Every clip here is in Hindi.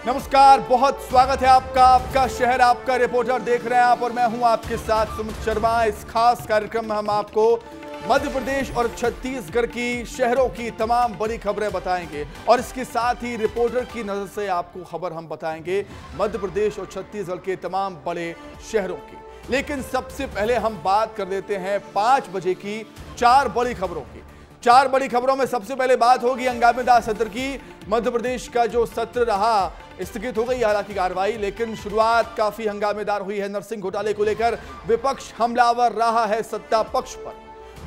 नमस्कार, बहुत स्वागत है आपका। आपका शहर, आपका रिपोर्टर देख रहे हैं आप और मैं हूं आपके साथ सुमित शर्मा। इस खास कार्यक्रम में हम आपको मध्य प्रदेश और छत्तीसगढ़ की शहरों की तमाम बड़ी खबरें बताएंगे और इसके साथ ही रिपोर्टर की नजर से आपको खबर हम बताएंगे मध्य प्रदेश और छत्तीसगढ़ के तमाम बड़े शहरों की। लेकिन सबसे पहले हम बात कर देते हैं 5 बजे की 4 बड़ी खबरों की। 4 बड़ी खबरों में सबसे पहले बात होगी हंगामेदार सत्र की। मध्य प्रदेश का जो सत्र रहा, स्थगित हो गई हालांकि कार्रवाई, लेकिन शुरुआत काफी हंगामेदार हुई है। नरसिंह घोटाले को लेकर विपक्ष हमलावर रहा है सत्ता पक्ष पर।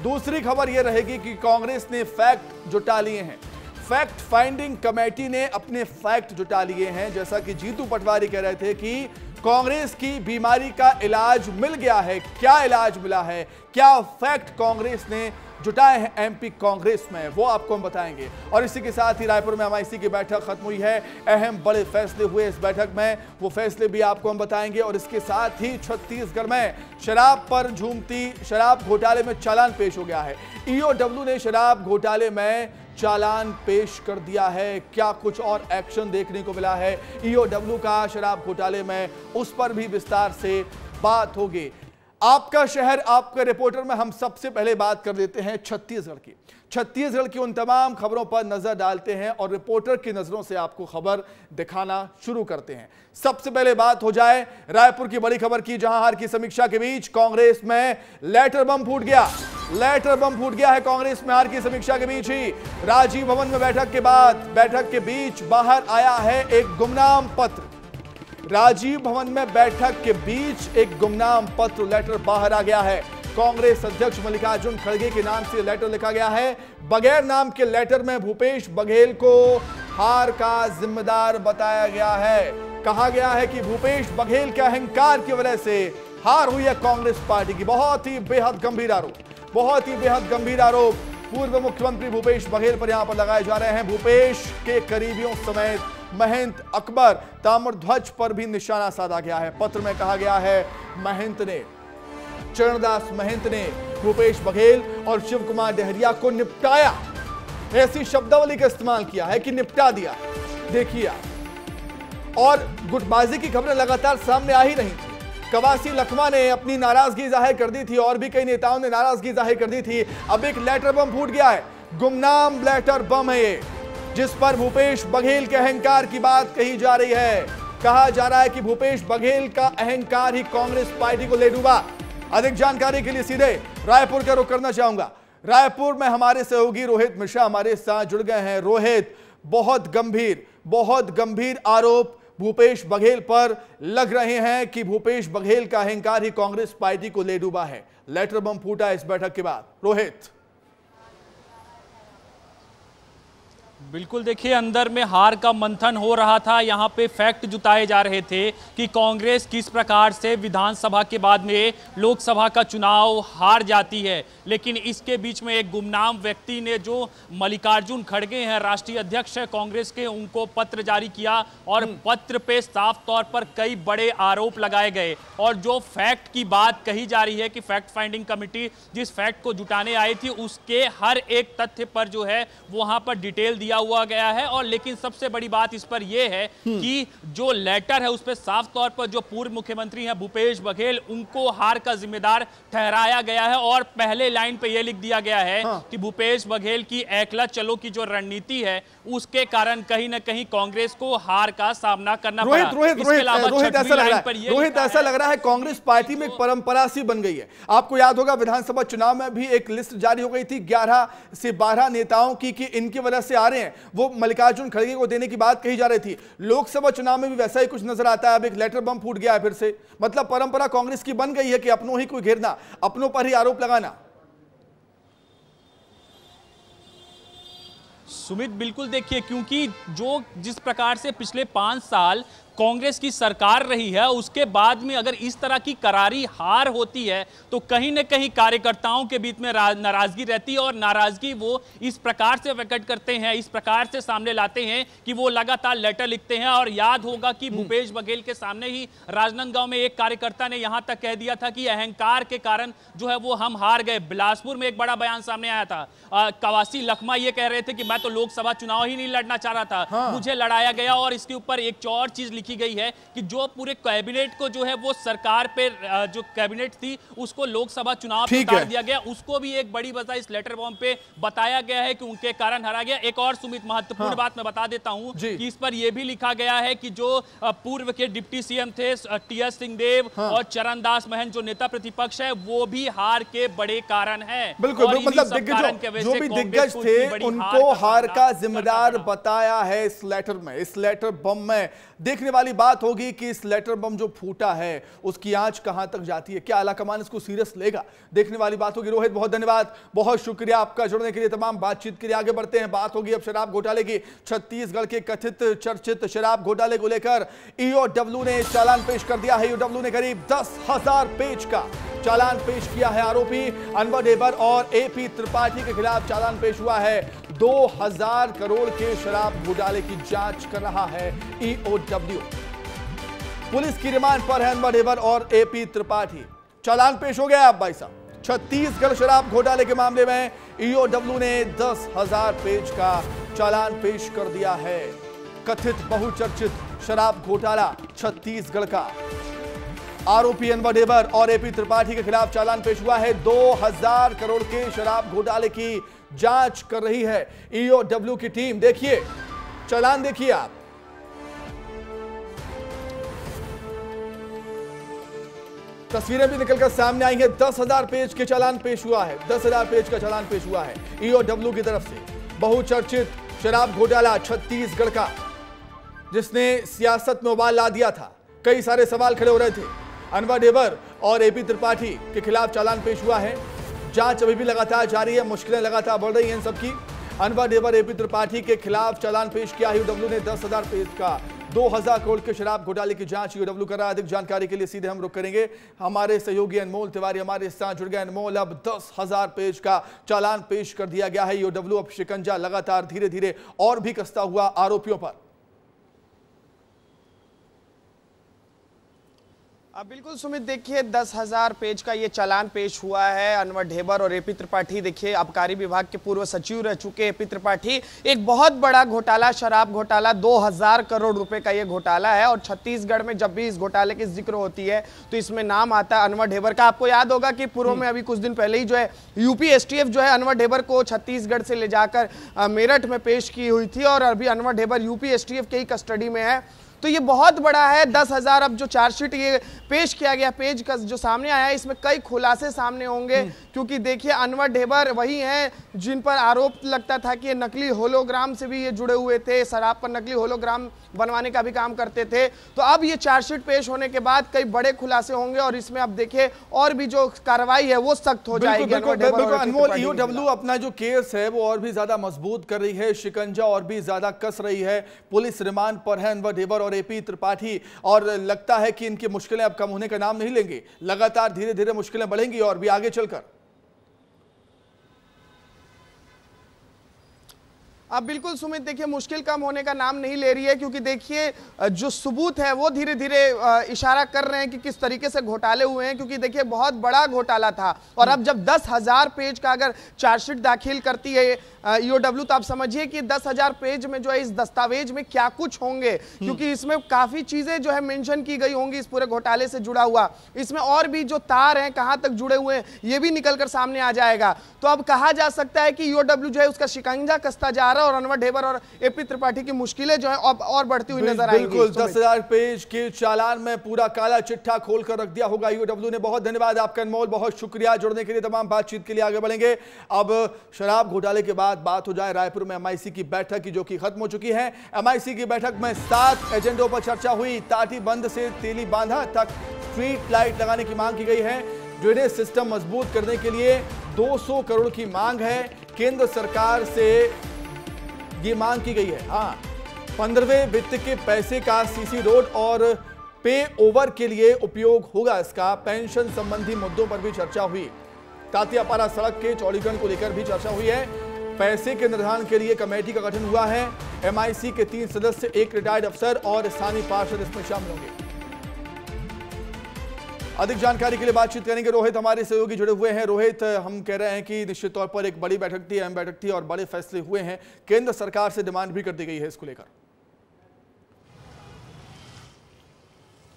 दूसरी खबर यह रहेगी कि कांग्रेस ने फैक्ट जुटा लिए हैं। फैक्ट फाइंडिंग कमेटी ने अपने फैक्ट जुटा लिए हैं। जैसा कि जीतू पटवारी कह रहे थे कि कांग्रेस की बीमारी का इलाज मिल गया है। क्या इलाज मिला है, क्या फैक्ट कांग्रेस ने जुटाए हैं एमपी कांग्रेस में, वो आपको हम बताएंगे। और इसी के साथ ही रायपुर में एमआईसी की बैठक खत्म हुई है। अहम बड़े फैसले हुए इस बैठक में, वो फैसले भी आपको हम बताएंगे। और इसके साथ ही छत्तीसगढ़ में शराब पर झूमती शराब घोटाले में चालान पेश हो गया है। ईओडब्ल्यू ने शराब घोटाले में चालान पेश कर दिया है। क्या कुछ और एक्शन देखने को मिला है ईओडब्ल्यू का शराब घोटाले में, उस पर भी विस्तार से बात होगी। आपका शहर, आपका रिपोर्टर में हम सबसे पहले बात कर देते हैं छत्तीसगढ़ की। छत्तीसगढ़ की उन तमाम खबरों पर नजर डालते हैं और रिपोर्टर की नजरों से आपको खबर दिखाना शुरू करते हैं। सबसे पहले बात हो जाए रायपुर की बड़ी खबर की, जहां हार की समीक्षा के बीच कांग्रेस में लेटर बम फूट गया। लेटर बम फूट गया है कांग्रेस में हार की समीक्षा के बीच ही। राजीव भवन में बैठक के बीच बाहर आया है एक गुमनाम पत्र। राजीव भवन में बैठक के बीच एक गुमनाम पत्र लेटर बाहर आ गया है। कांग्रेस अध्यक्ष मल्लिकार्जुन खड़गे के नाम से लेटर लिखा गया है। बगैर नाम के लेटर में भूपेश बघेल को हार का जिम्मेदार बताया गया है। कहा गया है कि भूपेश बघेल के अहंकार की वजह से हार हुई है कांग्रेस पार्टी की। बहुत ही बेहद गंभीर आरोप पूर्व मुख्यमंत्री भूपेश बघेल पर यहां पर लगाए जा रहे हैं। भूपेश के करीबियों समेत महंत अकबर ताम्रध्वज पर भी निशाना साधा गया है। पत्र में कहा गया है चरणदास महंत ने भूपेश बघेल और शिव कुमार डहरिया को निपटाया। ऐसी शब्दावली का इस्तेमाल किया है कि निपटा दिया। देखिए, और गुटबाजी की खबरें लगातार सामने आ ही रही थी। कवासी लखमा ने अपनी नाराजगी जाहिर कर दी थी और भी कई नेताओं ने नाराजगी जाहिर कर दी थी। अब एक लेटर बम फूट गया है। गुमनाम लेटर बम है ये, जिस पर भूपेश बघेल के अहंकार की बात कही जा रही है। कहा जा रहा है कि भूपेश बघेल का अहंकार ही कांग्रेस पार्टी को ले डूबा। अधिक जानकारी के लिए सीधे रायपुर का रुख करना चाहूंगा। रायपुर में हमारे सहयोगी रोहित मिश्रा हमारे साथ जुड़ गए हैं। रोहित, बहुत गंभीर आरोप भूपेश बघेल पर लग रहे हैं कि भूपेश बघेल का अहंकार ही कांग्रेस पार्टी को ले डूबा है। लेटर बम फूटा इस बैठक के बाद। रोहित, बिल्कुल, देखिए, अंदर में हार का मंथन हो रहा था। यहाँ पे फैक्ट जुटाए जा रहे थे कि कांग्रेस किस प्रकार से विधानसभा के बाद में लोकसभा का चुनाव हार जाती है। लेकिन इसके बीच में एक गुमनाम व्यक्ति ने, जो मल्लिकार्जुन खड़गे हैं, राष्ट्रीय अध्यक्ष है कांग्रेस के, उनको पत्र जारी किया और पत्र पे साफ तौर पर कई बड़े आरोप लगाए गए। और जो फैक्ट की बात कही जा रही है कि फैक्ट फाइंडिंग कमेटी जिस फैक्ट को जुटाने आई थी, उसके हर एक तथ्य पर जो है वहां पर डिटेल दिया हुआ गया है। और लेकिन सबसे बड़ी बात इस पर यह है कि जो लेटर है उस पर साफ तौर पर जो पूर्व मुख्यमंत्री हैं भूपेश बघेल, उनको हार का जिम्मेदार ठहराया गया है। और पहले लाइन पे यह लिख दिया गया है कि भूपेश बघेल की एकला चलो की जो रणनीति है, उसके कारण कहीं ना कहीं कांग्रेस को हार का सामना करना पड़ा। रोहित, ऐसा लग रहा है कांग्रेस पार्टी में एक परंपरा सी बन गई है। आपको याद होगा विधानसभा चुनाव में भी एक लिस्ट जारी हो गई थी 11 से 12 नेताओं की कि इनकी वजह से आ रहे हैं, वो मल्लिकार्जुन खड़गे को देने की बात कही जा रही थी। लोकसभा चुनाव में भी वैसा ही कुछ नजर आता है। अब एक लेटर बम फूट गया है फिर से। मतलब परंपरा कांग्रेस की बन गई है कि अपनों ही कोई घेरना, अपनों पर ही आरोप लगाना। सुमित, बिल्कुल, देखिए, क्योंकि जिस प्रकार से पिछले 5 साल कांग्रेस की सरकार रही है, उसके बाद में अगर इस तरह की करारी हार होती है तो कहीं ना कहीं कार्यकर्ताओं के बीच में नाराजगी रहती है, और नाराजगी वो इस प्रकार से प्रकट करते हैं, इस प्रकार से सामने लाते हैं कि वो लगातार लेटर लिखते हैं। और याद होगा कि भूपेश बघेल के सामने ही राजनांदगांव में एक कार्यकर्ता ने यहां तक कह दिया था कि अहंकार के कारण जो है वो हम हार गए। बिलासपुर में एक बड़ा बयान सामने आया था, कवासी लखमा ये कह रहे थे कि मैं तो लोकसभा चुनाव ही नहीं लड़ना चाह रहा था, मुझे लड़ाया गया। और इसके ऊपर एक और चीज लिखी गई है कि जो पूरे कैबिनेट को जो है वो सरकार पे जो कैबिनेट थी उसको लोकसभा चुनाव में उतार दिया गया, उसको भी एक बड़ी वजह इस लेटर बॉम्ब पे बताया गया है कि उनके कारण हारा गया। एक और सुमित महत्वपूर्ण बात मैं बता देता हूं कि इस पर यह भी लिखा गया है कि जो पूर्व के डिप्टी सीएम थे टीएस सिंहदेव और चरणदास महंत जो नेता प्रतिपक्ष है, वो भी हार के बड़े कारण है। बिल्कुल, मतलब जो भी दिग्गज थे उनको हार का जिम्मेदार बताया है इस लेटर में, इस लेटर बम में। देखने वाली बात होगी कि इस लेटर बम जो फूटा है उसकी आंच कहां तक जाती है, क्या आलाकमान इसको सीरियस लेगा, देखने वाली बात होगी। रोहित बहुत धन्यवाद, बहुत शुक्रिया आपका जुड़ने के लिए, तमाम बातचीत के लिए। आगे बढ़ते हैं, बात होगी अब शराब घोटाले की। छत्तीसगढ़ के कथित चर्चित शराब घोटाले को लेकर ईओडब्ल्यू ने चालान पेश कर दिया है। ईओडब्ल्यू ने करीब 10,000 पेज का चालान पेश किया है। आरोपी अनवर ढेबर और एपी त्रिपाठी के खिलाफ चालान पेश हुआ है। 2000 करोड़ के शराब घोटाले की जांच कर रहा है ईओडब्ल्यू। पुलिस की रिमांड पर है अनवर ढेबर और एपी त्रिपाठी। चालान पेश हो गया अब भाई साहब। छत्तीसगढ़ शराब घोटाले के मामले में ईओडब्ल्यू ने 10,000 पेज का चालान पेश कर दिया है। कथित बहुचर्चित शराब घोटाला छत्तीसगढ़ का। आरोपी अनवर ढेबर और एपी त्रिपाठी के खिलाफ चालान पेश हुआ है। 2000 करोड़ के शराब घोटाले की जांच कर रही है ईओडब्ल्यू की टीम। देखिए चालान, देखिए आप, तस्वीरें भी निकलकर सामने आई हैं। 10,000 पेज के चालान पेश हुआ है, 10,000 पेज का चालान पेश हुआ है ईओडब्ल्यू की तरफ से। बहुचर्चित शराब घोटाला छत्तीसगढ़ का, जिसने सियासत में उबाल ला दिया था। कई सारे सवाल खड़े हो रहे थे। अनवर ढेबर और एपी त्रिपाठी के खिलाफ चालान पेश हुआ है। जांच अभी भी लगातार जारी है, मुश्किलें लगातार बढ़ रही हैं इन सबकी। अनवर ढेबर एपी त्रिपाठी के खिलाफ चालान पेश किया है ईओडब्ल्यू ने 10,000 पेज का। 2000 करोड़ के शराब घोटाले की जांच ईओडब्ल्यू कर रहा है। अधिक जानकारी के लिए सीधे हम रुख करेंगे, हमारे सहयोगी अनमोल तिवारी हमारे साथ जुड़ गए। अनमोल, अब 10,000 पेज का चालान पेश कर दिया गया है। ईओडब्ल्यू अब शिकंजा लगातार धीरे धीरे और भी कसता हुआ आरोपियों पर। बिल्कुल सुमित, देखिए 10,000 पेज का ये चालान पेश हुआ है। अनवर ढेबर और एपी त्रिपाठी, देखिए आबकारी विभाग के पूर्व सचिव रह चुके एपी त्रिपाठी। एक बहुत बड़ा घोटाला, शराब घोटाला, 2000 करोड़ रुपए का ये घोटाला है। और छत्तीसगढ़ में जब भी इस घोटाले की जिक्र होती है तो इसमें नाम आता है अनवर ढेबर का। आपको याद होगा कि पूर्व में अभी कुछ दिन पहले ही जो है यूपी एसटीएफ जो है अनवर ढेबर को छत्तीसगढ़ से ले जाकर मेरठ में पेश की हुई थी, और अभी अनवर ढेबर यूपी एसटीएफ के ही कस्टडी में है। तो ये बहुत बड़ा है। 10,000 अब जो चार्जशीट ये पेश किया गया, पेज का जो सामने आया है, इसमें कई खुलासे सामने होंगे। क्योंकि देखिए अनवर ढेबर वही हैं जिन पर आरोप लगता था कि ये नकली होलोग्राम से भी ये जुड़े हुए थे, शराब पर नकली होलोग्राम बनवाने का भी काम करते थे। तो अब ये चार्जशीट पेश होने के बाद कई बड़े खुलासे होंगे और इसमें अब देखिए और भी जो कार्रवाई है वो सख्त हो जाएगी। अनमोल, ईओडब्ल्यू अपना जो केस है वो और भी ज्यादा मजबूत कर रही है, शिकंजा और भी ज्यादा कस रही है। पुलिस रिमांड पर है अनवर ढेबर और एपी त्रिपाठी, और लगता है कि इनकी मुश्किलें अब कम होने का नाम नहीं लेंगी। लगातार धीरे धीरे मुश्किलें बढ़ेंगी और भी आगे चलकर। अब बिल्कुल सुमित, देखिए मुश्किल कम होने का नाम नहीं ले रही है, क्योंकि देखिए जो सबूत है वो धीरे धीरे इशारा कर रहे हैं कि किस तरीके से घोटाले हुए हैं। क्योंकि देखिए बहुत बड़ा घोटाला था, और अब जब 10,000 पेज का अगर चार्जशीट दाखिल करती है ईओडब्ल्यू, तो आप समझिए कि 10,000 पेज में जो है इस दस्तावेज में क्या कुछ होंगे। क्योंकि इसमें काफी चीजें जो है मेंशन की गई होंगी इस पूरे घोटाले से जुड़ा हुआ। इसमें और भी जो तार हैं कहां तक जुड़े हुए हैं ये भी निकलकर सामने आ जाएगा। तो अब कहा जा सकता है कि ईओडब्ल्यू जो है उसका शिकंजा कसता जा रहा है, और अनवर ढेबर और एपी त्रिपाठी की मुश्किलें जो है अब और बढ़ती हुई नजर आएंगी। बिल्कुल, 10,000 पेज के चालान में पूरा काला चिट्ठा खोलकर रख दिया होगा ईओडब्ल्यू ने। बहुत धन्यवाद आपका अनमोल, बहुत शुक्रिया जुड़ने के लिए। तमाम बातचीत के लिए आगे बढ़ेंगे। अब शराब घोटाले के बाद बात हो जाए रायपुर में एमआईसी की बैठक की, जो कि खत्म हो चुकी है। एमआईसी की बैठक में 7 एजेंडों पर चर्चा हुई। टाटी बंद से तेली बांधा तक स्ट्रीट लाइट लगाने की मांग की गई है। ड्रेनेज सिस्टम मजबूत करने के लिए 200 करोड़ की मांग है। केंद्र सरकार से ये मांग की गई है। हाँ, 15वें वित्त के पैसे का सीसी रोड और पे ओवर के लिए उपयोग होगा। इसका पेंशन संबंधी मुद्दों पर भी चर्चा हुई। तातियापारा सड़क के चौड़ीकरण को लेकर भी चर्चा हुई है। पैसे के निर्धारण के लिए कमेटी का गठन हुआ है। एमआईसी के 3 सदस्य, 1 रिटायर्ड अफसर और स्थानीय पार्षद इसमें शामिल होंगे। अधिक जानकारी के लिए बातचीत करेंगे। रोहित हमारे सहयोगी जुड़े हुए हैं। रोहित, हम कह रहे हैं कि निश्चित तौर पर एक बड़ी बैठक थी, अहम बैठक थी और बड़े फैसले हुए हैं। केंद्र सरकार से डिमांड भी कर दी गई है इसको लेकर।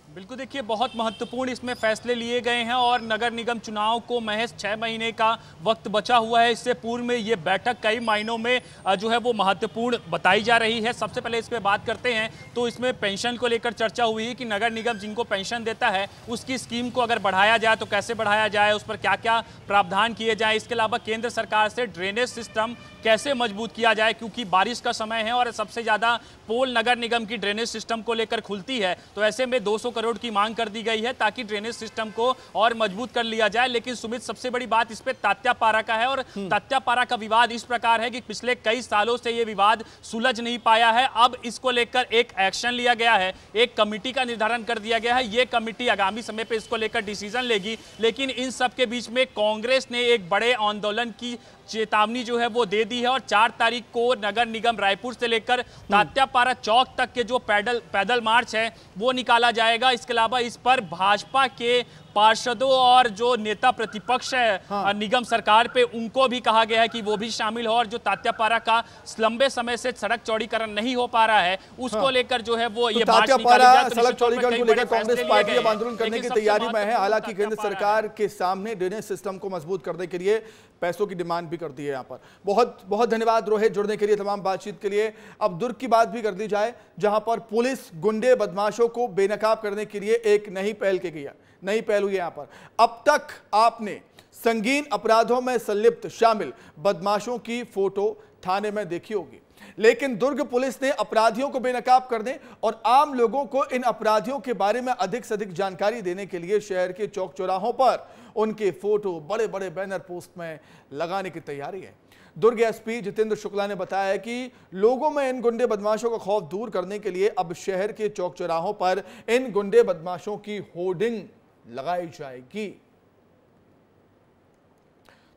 बिल्कुल, देखिए बहुत महत्वपूर्ण इसमें फैसले लिए गए हैं और नगर निगम चुनाव को महज 6 महीने का वक्त बचा हुआ है। इससे पूर्व में ये बैठक कई मायनों में जो है वो महत्वपूर्ण बताई जा रही है। सबसे पहले इस पर बात करते हैं तो इसमें पेंशन को लेकर चर्चा हुई कि नगर निगम जिनको पेंशन देता है उसकी स्कीम को अगर बढ़ाया जाए तो कैसे बढ़ाया जाए, उस पर क्या क्या प्रावधान किए जाए। इसके अलावा केंद्र सरकार से ड्रेनेज सिस्टम कैसे मजबूत किया जाए, क्योंकि बारिश का समय है और सबसे ज़्यादा पोल नगर निगम की ड्रेनेज सिस्टम को लेकर खुलती है। तो ऐसे में 200 करोड़ की मांग कर दी गई है ताकि ड्रेनेज सिस्टम को और मजबूत कर लिया जाए। लेकिन सुमित, सबसे बड़ी बात इस पे तात्यापारा का है और तात्यापारा का विवाद इस प्रकार है कि पिछले कई सालों से ये विवाद सुलझ नहीं पाया है। अब इसको लेकर एक एक्शन लिया गया है, एक कमेटी का निर्धारण कर दिया गया है। ये कमेटी आगामी समय पे इसको लेकर डिसीजन लेगी। लेकिन इन सब के बीच में कांग्रेस ने एक बड़े आंदोलन की चेतावनी जो है वो दे दी है और 4 तारीख को नगर निगम रायपुर से लेकर तात्यापारा चौक तक के जो पैदल मार्च है वो निकाला जाएगा। इसके अलावा इस पर भाजपा के पार्षदों और जो नेता प्रतिपक्ष है निगम सरकार पे, उनको भी कहा गया है कि वो भी शामिल हो और जो तात्यापारा का लंबे समय से सड़क चौड़ीकरण नहीं हो पा रहा है उसको लेकर जो है वो ये तात्यापारा सड़क चौड़ीकरण को लेकर कांग्रेस पार्टी अब आंदोलन करने की तैयारी में है। हालांकि केंद्र सरकार के सामने ड्रेनेज सिस्टम को मजबूत करने के लिए पैसों की डिमांड भी कर दी है। यहाँ पर बहुत बहुत धन्यवाद रोहित जुड़ने के लिए, तमाम बातचीत के लिए। अब दुर्ग की बात भी कर दी जाए, जहां पर पुलिस गुंडे बदमाशों को बेनकाब करने के लिए एक नई पहल की गई है, नई पहल हुई है। यहाँ पर अब तक आपने संगीन अपराधों में संलिप्त शामिल बदमाशों की फोटो थाने में देखी होगी, लेकिन दुर्ग पुलिस ने अपराधियों को बेनकाब करने और आम लोगों को इन अपराधियों के बारे में अधिक से अधिक जानकारी देने के लिए शहर के चौक चौराहों पर उनके फोटो बड़े बड़े बैनर पोस्ट में लगाने की तैयारी है। दुर्ग एसपी जितेंद्र शुक्ला ने बताया कि लोगों में इन गुंडे बदमाशों का खौफ दूर करने के लिए अब शहर के चौक चौराहों पर इन गुंडे बदमाशों की होर्डिंग लगाई जाएगी।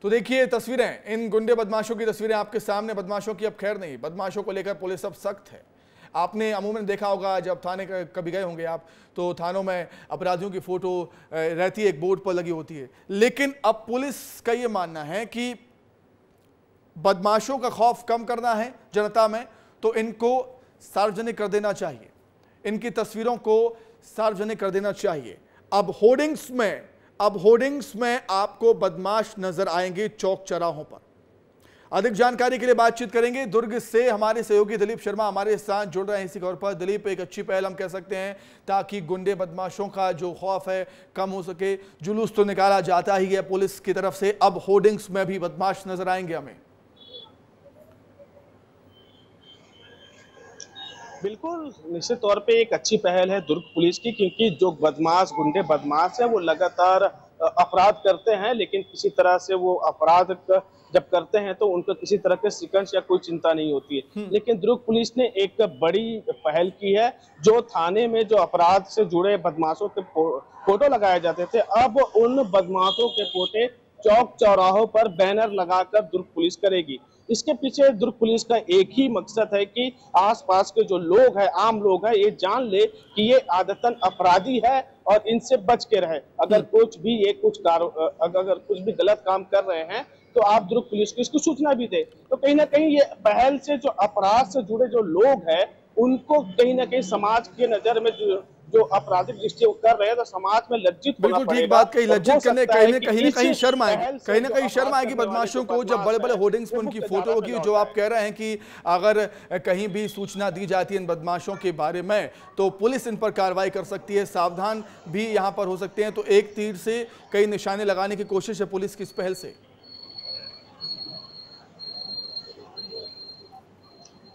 तो देखिए तस्वीरें, इन गुंडे बदमाशों की तस्वीरें आपके सामने। बदमाशों की अब खैर नहीं, बदमाशों को लेकर पुलिस अब सख्त है। आपने अमूमन देखा होगा जब थाने कभी गए होंगे आप, तो थानों में अपराधियों की फोटो रहती है, एक बोर्ड पर लगी होती है। लेकिन अब पुलिस का ये मानना है कि बदमाशों का खौफ कम करना है जनता में, तो इनको सार्वजनिक कर देना चाहिए, इनकी तस्वीरों को सार्वजनिक कर देना चाहिए। अब होर्डिंग्स में आपको बदमाश नजर आएंगे चौक चौराहों पर। अधिक जानकारी के लिए बातचीत करेंगे। दुर्ग से हमारे सहयोगी दिलीप शर्मा हमारे साथ जुड़ रहे हैं इसी खबर पर। दिलीप, एक अच्छी पहल हम कह सकते हैं ताकि गुंडे बदमाशों का जो खौफ है कम हो सके। जुलूस तो निकाला जाता ही है पुलिस की तरफ से, अब होर्डिंग्स में भी बदमाश नजर आएंगे हमें। बिल्कुल, निश्चित तौर पे एक अच्छी पहल है दुर्ग पुलिस की, क्योंकि जो बदमाश गुंडे बदमाश है वो लगातार अपराध करते हैं, लेकिन किसी तरह से वो अपराध जब करते हैं तो उनको किसी तरह के शिकंज या कोई चिंता नहीं होती है। लेकिन दुर्ग पुलिस ने एक बड़ी पहल की है। जो थाने में जो अपराध से जुड़े बदमाशों के फोटो लगाए जाते थे, अब उन बदमाशों के फोटो चौक चौराहों पर बैनर लगाकर दुर्ग पुलिस करेगी। इसके पीछे दुर्ग पुलिस का एक ही मकसद है कि आसपास के जो लोग हैं, आम लोग हैं, ये जान ले कि ये आदतन अपराधी है और इनसे बच के रहे। अगर कुछ भी गलत काम कर रहे हैं तो आप दुर्ग पुलिस को इसकी सूचना भी दे। तो कहीं ना कहीं ये पहल से जो अपराध से जुड़े जो लोग हैं उनको कहीं ना कहीं समाज के नजर में जो आपराधिक दृष्टि कर रहे हैं तो समाज में लज्जित होना पड़ेगा। बिल्कुल ठीक बात कही, लज्जित करने कहीं ना कहीं शर्म आएगी, कहीं ना कहीं शर्म आएगी बदमाशों को जब बड़े बड़े होर्डिंग्स में उनकी फोटो होगी। जो आप कह रहे हैं कि अगर कहीं भी सूचना दी जाती है इन बदमाशों के बारे में तो पुलिस इन पर कार्रवाई कर सकती है, सावधान भी यहाँ पर हो सकते हैं। तो एक तीर से कई निशाने लगाने की कोशिश है पुलिस की इस पहल से।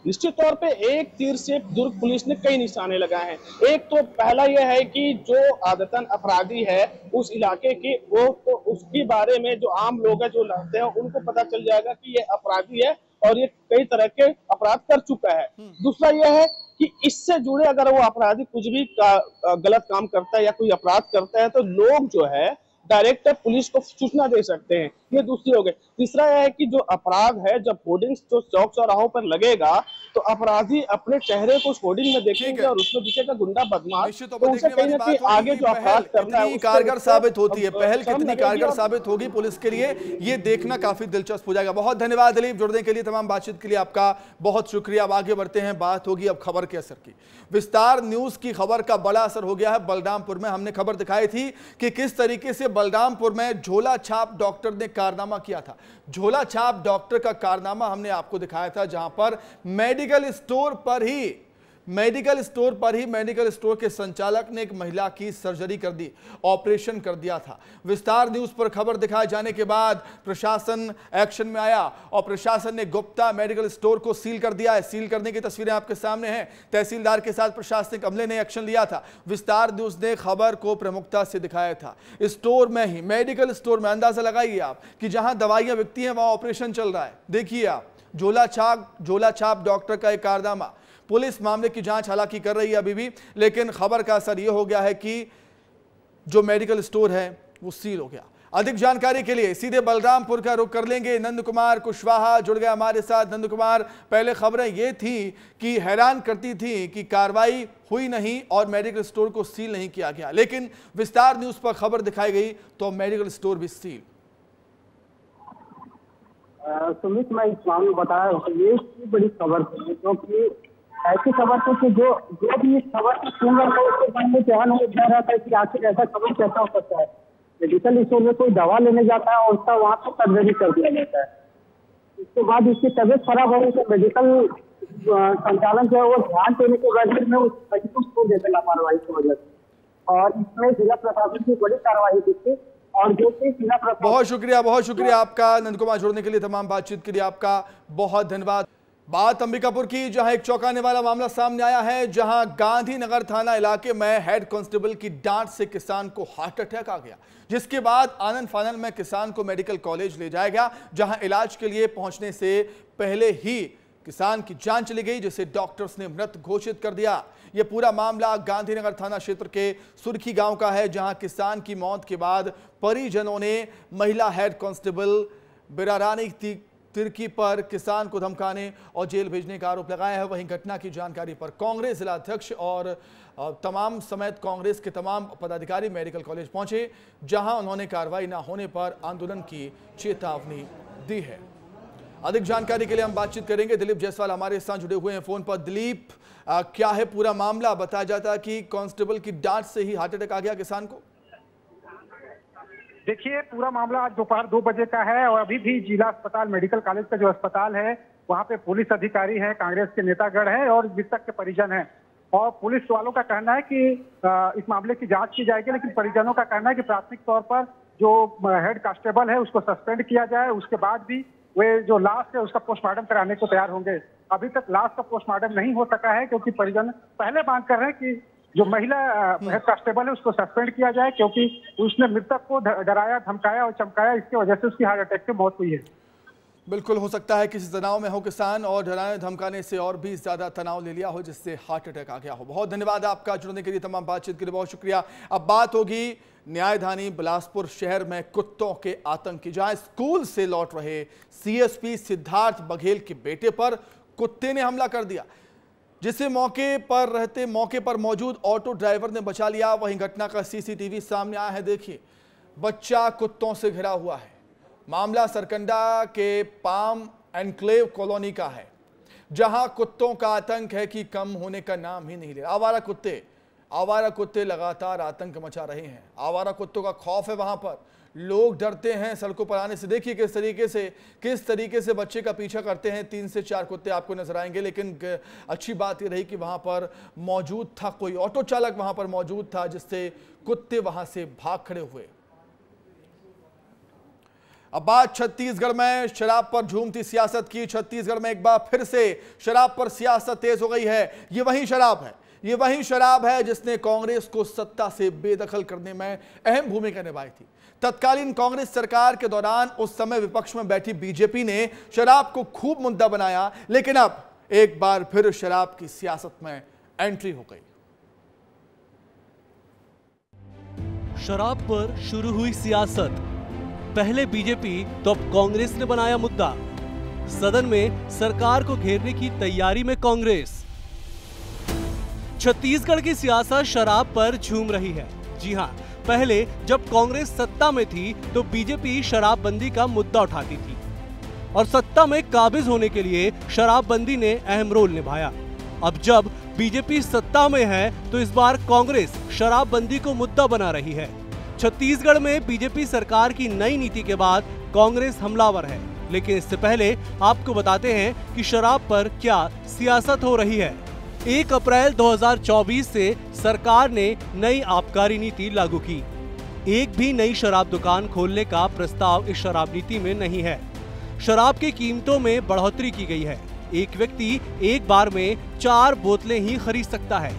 निश्चित तौर पे एक तीर से दुर्ग पुलिस ने कई निशाने लगाए हैं। एक तो पहला यह है कि जो आदतन अपराधी है उस इलाके के, वो तो उसके बारे में जो आम लोग हैं जो रहते हैं उनको पता चल जाएगा कि ये अपराधी है और ये कई तरह के अपराध कर चुका है। दूसरा यह है कि इससे जुड़े अगर वो अपराधी कुछ भी गलत काम करता है या कोई अपराध करता है तो लोग जो है डायरेक्ट पुलिस को सूचना दे सकते हैं। ये दूसरी हो गई। तीसरा यह है कि जो अपराध है, जब होर्डिंग्स जो चौक चौराहों पर लगेगा तो अपराधी अपने चेहरे को उस होर्डिंग में देखेंगे और उसमें दिखेगा गुंडा बदमाश, तो उसे कहीं ना कहीं आगे जो अपराध करना है कारगर साबित होती है। पहल कितनी कारगर साबित होगी पुलिस के लिए, ये देखना काफी दिलचस्प हो जाएगा। बहुत धन्यवाद दिलीप, जुड़ने के लिए, तमाम बातचीत के लिए आपका बहुत शुक्रिया। अब आगे बढ़ते हैं, बात होगी अब खबर के असर की। विस्तार न्यूज की खबर का बड़ा असर हो गया है बलरामपुर में। हमने खबर दिखाई थी कि किस तरीके से बलरामपुर में झोला छाप डॉक्टर ने कारनामा किया था। झोला छाप डॉक्टर का कारनामा हमने आपको दिखाया था, जहां पर मेडिकल स्टोर के संचालक ने एक महिला की सर्जरी कर दी, ऑपरेशन कर दिया था। विस्तार न्यूज पर खबर दिखाए जाने के बाद प्रशासन एक्शन में आया और प्रशासन ने गुप्ता मेडिकल स्टोर को सील कर दिया है। सील करने की तस्वीरें आपके सामने हैं। तहसीलदार के साथ प्रशासनिक अमले ने एक्शन लिया था। विस्तार न्यूज ने खबर को प्रमुखता से दिखाया था। स्टोर में ही, मेडिकल स्टोर में, अंदाजा लगाइए आप कि जहां दवाइयां बिकती हैं वहां ऑपरेशन चल रहा है। देखिए आप, झोला छाप डॉक्टर का एक कारनामा। पुलिस मामले की जांच हालांकि कर रही है अभी भी, लेकिन खबर का असर यह हो गया है कि जो मेडिकल स्टोर है वो सील हो गया। अधिक जानकारी के लिए सीधे बलरामपुर का रुख कर लेंगे। नंद कुमार कुशवाहा जुड़ गए हमारे साथ। नंद कुमार, पहले खबरें ये थी कि हैरान करती थी कि कार्रवाई हुई नहीं और मेडिकल स्टोर को सील नहीं किया गया, लेकिन विस्तार न्यूज पर खबर दिखाई गई तो मेडिकल स्टोर भी सील। सुमित, मैं इस मामले में बताया ये बड़ी खबर थी, क्योंकि ऐसी खबर थी कि जो भी इस खबर को सुन रहा था उसके मन में ध्यान हो जा रहा था कि आखिर ऐसा खबर कैसा हो सकता है। मेडिकल स्टोर में कोई दवा लेने जाता है और उसका वहां पर सर्जरी कर दिया जाता है। इसके बाद उसकी तबीयत खराब हो गई तो मेडिकल संचालन जो है वो ध्यान देने के वजह में उस मेडिकल स्टोर देते लापरवाही की वजह से, और इसमें जिला प्रशासन की बड़ी कार्रवाई दिखी। और जो कि जिला प्रशासन, बहुत शुक्रिया आपका नंद कुमार, जुड़ने के लिए, तमाम बातचीत के लिए आपका बहुत धन्यवाद। बात अंबिकापुर की, जहां एक चौंकाने वाला मामला सामने आया है, जहां गांधीनगर थाना इलाके में हेड कांस्टेबल की डांट से किसान को हार्ट अटैक आ गया, जिसके बाद आनन फानन में किसान को मेडिकल कॉलेज ले जाया गया, जहां इलाज के लिए पहुंचने से पहले ही किसान की जान चली गई, जिसे डॉक्टर्स ने मृत घोषित कर दिया। यह पूरा मामला गांधीनगर थाना क्षेत्र के सुरखी गांव का है, जहां किसान की मौत के बाद परिजनों ने महिला हेड कांस्टेबल बिरारानी तिर्की पर किसान को धमकाने और जेल भेजने का आरोप लगाया है। वहीं घटना की जानकारी पर कांग्रेस जिला अध्यक्ष और तमाम समेत कांग्रेस के तमाम पदाधिकारी मेडिकल कॉलेज पहुंचे, जहां उन्होंने कार्रवाई न होने पर आंदोलन की चेतावनी दी है। अधिक जानकारी के लिए हम बातचीत करेंगे। दिलीप जायसवाल हमारे साथ जुड़े हुए हैं फोन पर। दिलीप, क्या है पूरा मामला? बताया जाता है कि कांस्टेबल की डांट से ही हार्ट अटैक आ गया किसान को। देखिए, पूरा मामला आज दोपहर 2 बजे का है और अभी भी जिला अस्पताल मेडिकल कॉलेज का जो अस्पताल है वहां पे पुलिस अधिकारी हैं, कांग्रेस के नेतागण हैं और मृतक के परिजन हैं। और पुलिस वालों का कहना है कि इस मामले की जांच की जाएगी, लेकिन परिजनों का कहना है कि प्राथमिक तौर पर जो हेड कांस्टेबल है उसको सस्पेंड किया जाए, उसके बाद भी वे जो लाश है उसका पोस्टमार्टम कराने को तैयार होंगे। अभी तक लाश का पोस्टमार्टम नहीं हो सका है, क्योंकि परिजन पहले मांग कर रहे हैं कि जो महिला हेड कांस्टेबल है उसको सस्पेंड किया जाए, क्योंकि उसने मृतक को डराया, धमकाया और चमकाया, इसकी वजह से उसकी हार्ट अटैक से मौत हुई है। बिल्कुल हो सकता है किसी तनाव में हो किसान और डराने धमकाने से और भी ज्यादा तनाव ले लिया हो, जिससे हार्ट अटैक आ गया हो। बहुत धन्यवाद आपका, जुड़ने के लिए, तमाम बातचीत के लिए बहुत शुक्रिया। अब बात होगी न्यायधानी बिलासपुर शहर में कुत्तों के आतंक की, जहां स्कूल से लौट रहे सीएसपी सिद्धार्थ बघेल के बेटे पर कुत्ते ने हमला कर दिया, जिसे मौके पर मौजूद ऑटो ड्राइवर ने बचा लिया। वहीं घटना का सीसीटीवी सामने आया है। देखिए, बच्चा कुत्तों से घिरा हुआ है। मामला सरकंडा के पाम एनक्लेव कॉलोनी का है, जहां कुत्तों का आतंक है कि कम होने का नाम ही नहीं ले रहा। आवारा कुत्ते लगातार आतंक मचा रहे हैं। आवारा कुत्तों का खौफ है, वहां पर लोग डरते हैं सड़कों पर आने से। देखिए किस तरीके से बच्चे का पीछा करते हैं। 3 से 4 कुत्ते आपको नजर आएंगे, लेकिन अच्छी बात यह रही कि वहां पर मौजूद था कोई ऑटो चालक, वहां पर मौजूद था, जिससे कुत्ते वहां से भाग खड़े हुए। अब बात छत्तीसगढ़ में शराब पर झूमती सियासत की। छत्तीसगढ़ में एक बार फिर से शराब पर सियासत तेज हो गई है। ये वही शराब है जिसने कांग्रेस को सत्ता से बेदखल करने में अहम भूमिका निभाई थी। तत्कालीन कांग्रेस सरकार के दौरान उस समय विपक्ष में बैठी बीजेपी ने शराब को खूब मुद्दा बनाया, लेकिन अब एक बार फिर शराब की सियासत में एंट्री हो गई। शराब पर शुरू हुई सियासत। पहले बीजेपी तो अब कांग्रेस ने बनाया मुद्दा। सदन में सरकार को घेरने की तैयारी में कांग्रेस। छत्तीसगढ़ की सियासत शराब पर झूम रही है। जी हां, पहले जब कांग्रेस सत्ता में थी तो बीजेपी शराबबंदी का मुद्दा उठाती थी और सत्ता में काबिज होने के लिए शराबबंदी ने अहम रोल निभाया। अब जब बीजेपी सत्ता में है तो इस बार कांग्रेस शराबबंदी को मुद्दा बना रही है। छत्तीसगढ़ में बीजेपी सरकार की नई नीति के बाद कांग्रेस हमलावर है, लेकिन इससे पहले आपको बताते हैं कि शराब पर क्या सियासत हो रही है। 1 अप्रैल 2024 से सरकार ने नई आबकारी नीति लागू की। एक भी नई शराब दुकान खोलने का प्रस्ताव इस शराब नीति में नहीं है। शराब की कीमतों में बढ़ोतरी की गई है। एक व्यक्ति एक बार में 4 बोतलें ही खरीद सकता है।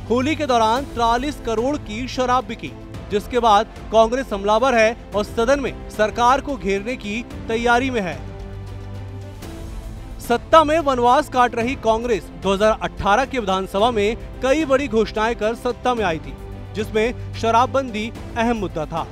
होली के दौरान 43 करोड़ की शराब बिकी, जिसके बाद कांग्रेस हमलावर है और सदन में सरकार को घेरने की तैयारी में है। सत्ता में वनवास काट रही कांग्रेस 2018 के विधानसभा में कई बड़ी घोषणाएं कर सत्ता में आई थी, जिसमें शराबबंदी अहम मुद्दा था।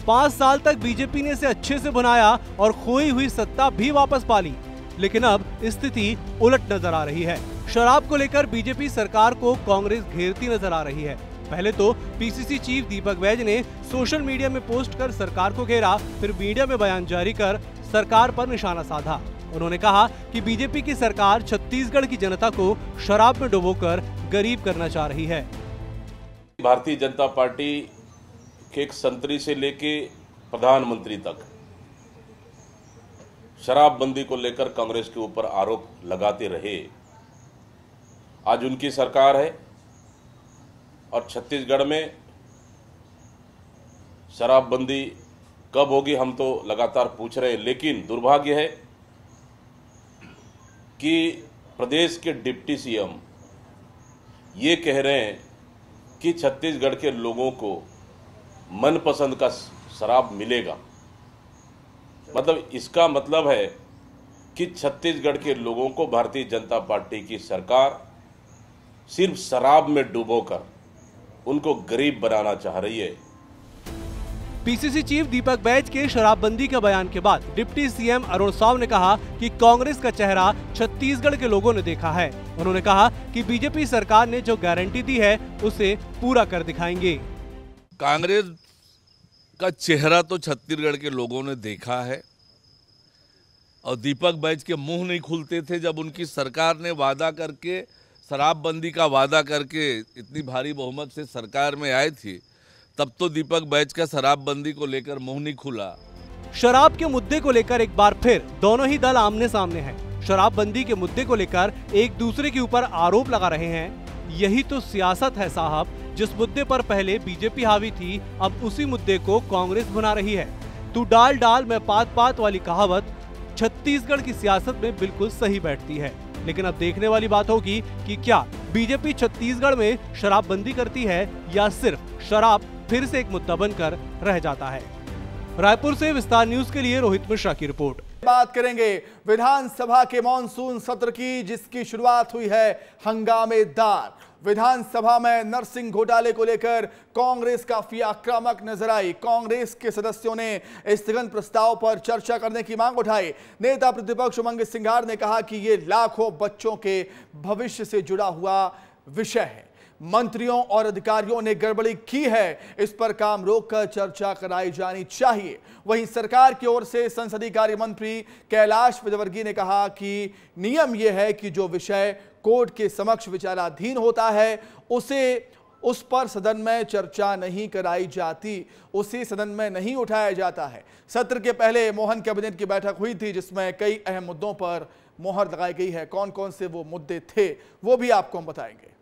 5 साल तक बीजेपी ने इसे अच्छे से बनाया और खोई हुई सत्ता भी वापस पा ली, लेकिन अब स्थिति उलट नजर आ रही है। शराब को लेकर बीजेपी सरकार को कांग्रेस घेरती नजर आ रही है। पहले तो पीसीसी चीफ दीपक बैज ने सोशल मीडिया में पोस्ट कर सरकार को घेरा, फिर मीडिया में बयान जारी कर सरकार पर निशाना साधा। उन्होंने कहा कि बीजेपी की सरकार छत्तीसगढ़ की जनता को शराब में डुबोकर गरीब करना चाह रही है। भारतीय जनता पार्टी के एक संतरी से लेके प्रधानमंत्री तक शराबबंदी को लेकर कांग्रेस के ऊपर आरोप लगाते रहे। आज उनकी सरकार है और छत्तीसगढ़ में शराबबंदी कब होगी हम तो लगातार पूछ रहे हैं, लेकिन दुर्भाग्य है कि प्रदेश के डिप्टी सीएम ये कह रहे हैं कि छत्तीसगढ़ के लोगों को मनपसंद का शराब मिलेगा। मतलब इसका मतलब है कि छत्तीसगढ़ के लोगों को भारतीय जनता पार्टी की सरकार सिर्फ शराब में डुबोकर उनको गरीब बनाना चाह रही है। पीसीसी चीफ दीपक बैज के शराबबंदी के बयान के बाद डिप्टी सीएम अरुण साव ने कहा कि कांग्रेस का चेहरा छत्तीसगढ़ के लोगों ने देखा है। उन्होंने कहा कि बीजेपी सरकार ने जो गारंटी दी है उसे पूरा कर दिखाएंगे। कांग्रेस का चेहरा तो छत्तीसगढ़ के लोगों ने देखा है और दीपक बैज के मुंह नहीं खुलते थे जब उनकी सरकार ने वादा करके शराबबंदी का वादा करके इतनी भारी बहुमत से सरकार में आई थी, तब तो दीपक बैज का शराबबंदी को लेकर मुंह नहीं खुला। शराब के मुद्दे को लेकर एक बार फिर दोनों ही दल आमने सामने हैं। शराबबंदी के मुद्दे को लेकर एक दूसरे के ऊपर आरोप लगा रहे हैं। यही तो सियासत है साहब। जिस मुद्दे पर पहले बीजेपी हावी थी, अब उसी मुद्दे को कांग्रेस बना रही है। तू डाल डाल मैं पात पात वाली कहावत छत्तीसगढ़ की सियासत में बिल्कुल सही बैठती है। लेकिन अब देखने वाली बात होगी कि क्या बीजेपी छत्तीसगढ़ में शराबबंदी करती है या सिर्फ शराब फिर से एक मुद्दा बनकर रह जाता है। रायपुर से विस्तार न्यूज के लिए रोहित मिश्रा की रिपोर्ट। बात करेंगे विधानसभा के मॉनसून सत्र की, जिसकी शुरुआत हुई है हंगामेदार। विधानसभा में नरसिंह घोटाले को लेकर कांग्रेस काफी आक्रामक नजर आई। कांग्रेस के सदस्यों ने स्थगन प्रस्ताव पर चर्चा करने की मांग उठाई। नेता प्रतिपक्ष उमंग सिंघार ने कहा कि ये लाखों बच्चों के भविष्य से जुड़ा हुआ विषय है। मंत्रियों और अधिकारियों ने गड़बड़ी की है, इस पर काम रोककर चर्चा कराई जानी चाहिए। वहीं सरकार की ओर से संसदीय कार्य मंत्री कैलाश विजयवर्गीय ने कहा कि नियम यह है कि जो विषय कोर्ट के समक्ष विचाराधीन होता है उस पर सदन में चर्चा नहीं कराई जाती, उसे सदन में नहीं उठाया जाता है। सत्र के पहले मोहन कैबिनेट की बैठक हुई थी, जिसमें कई अहम मुद्दों पर मोहर लगाई गई है। कौन कौन से वो मुद्दे थे वो भी आपको हम बताएंगे।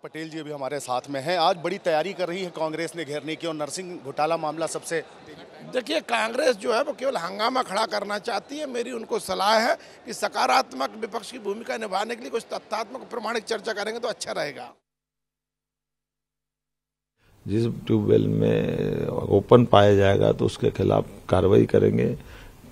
पटेल जी अभी हमारे साथ में हैं। आज बड़ी तैयारी कर रही है कांग्रेस ने घेरने की और नरसिंह घोटाला मामला सबसे। देखिए, कांग्रेस जो है वो केवल हंगामा खड़ा करना चाहती है। मेरी उनको सलाह है कि सकारात्मक विपक्ष की भूमिका निभाने के लिए कुछ तथ्यात्मक प्रमाणिक चर्चा करेंगे तो अच्छा रहेगा। जिस ट्यूबवेल में ओपन पाया जाएगा तो उसके खिलाफ कार्रवाई करेंगे।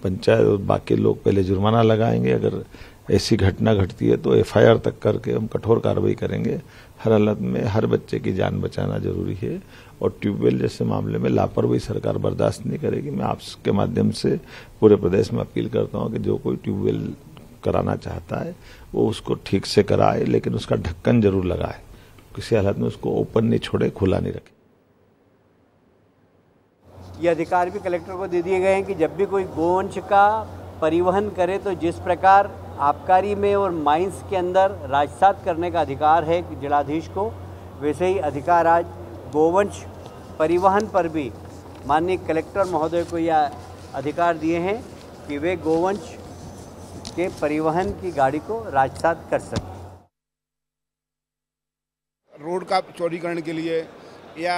पंचायत और बाकी लोग पहले जुर्माना लगाएंगे। अगर ऐसी घटना घटती है तो एफआईआर तक करके हम कठोर कार्रवाई करेंगे। हर हालत में हर बच्चे की जान बचाना जरूरी है और ट्यूबवेल जैसे मामले में लापरवाही सरकार बर्दाश्त नहीं करेगी। मैं आपके माध्यम से पूरे प्रदेश में अपील करता हूं कि जो कोई ट्यूबवेल कराना चाहता है वो उसको ठीक से कराए, लेकिन उसका ढक्कन जरूर लगाए। किसी हालत में उसको ओपन नहीं छोड़े, खुला नहीं रखे। ये अधिकार भी कलेक्टर को दे दिए गए हैं कि जब भी कोई गोवंश का परिवहन करे तो जिस प्रकार आबकारी में और माइंस के अंदर राजसात करने का अधिकार है जिलाधीश को, वैसे ही अधिकार आज गोवंश परिवहन पर भी माननीय कलेक्टर महोदय को यह अधिकार दिए हैं कि वे गोवंश के परिवहन की गाड़ी को राजसात कर सकें। रोड का चौड़ीकरण के लिए या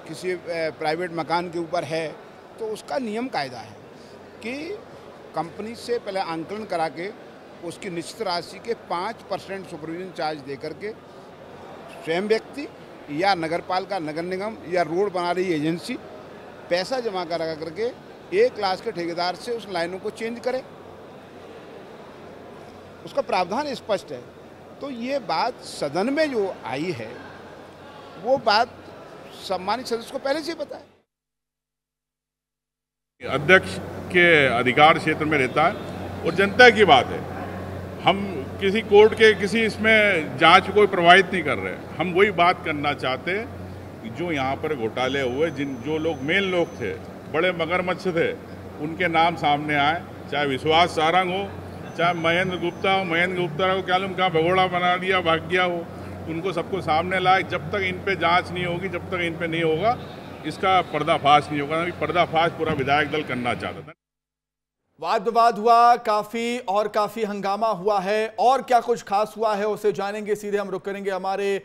किसी प्राइवेट मकान के ऊपर है तो उसका नियम कायदा है कि कंपनी से पहले आंकलन करा के उसकी निश्चित राशि के 5% सुपरविजन चार्ज दे करके स्वयं व्यक्ति या नगरपालिका, नगर निगम या रोड बना रही एजेंसी पैसा जमा करा करके 1 क्लास के ठेकेदार से उस लाइनों को चेंज करे। उसका प्रावधान स्पष्ट है। तो ये बात सदन में जो आई है वो बात सम्मानित सदस्य को पहले से पता है। अध्यक्ष के अधिकार क्षेत्र में रहता है और जनता की बात है। हम किसी कोर्ट के किसी इसमें जांच कोई प्रभावित नहीं कर रहे। हम वही बात करना चाहते हैं जो यहाँ पर घोटाले हुए, जो लोग मेन लोग थे, बड़े मगरमच्छ थे, उनके नाम सामने आए। चाहे विश्वास सारंग हो, चाहे महेंद्र गुप्ता हो। महेंद्र गुप्ता को क्या कहाँ भगोड़ा बना दिया, भाग गया हो, उनको सबको सामने लाए। जब तक इन पे जांच नहीं होगी, जब तक इन पे नहीं होगा, इसका पर्दाफाश नहीं होगा। पर्दाफाश पूरा विधायक दल करना चाहता था। वाद विवाद हुआ काफी हंगामा हुआ है और क्या कुछ खास हुआ है उसे जानेंगे। सीधे हम रुक करेंगे। हमारे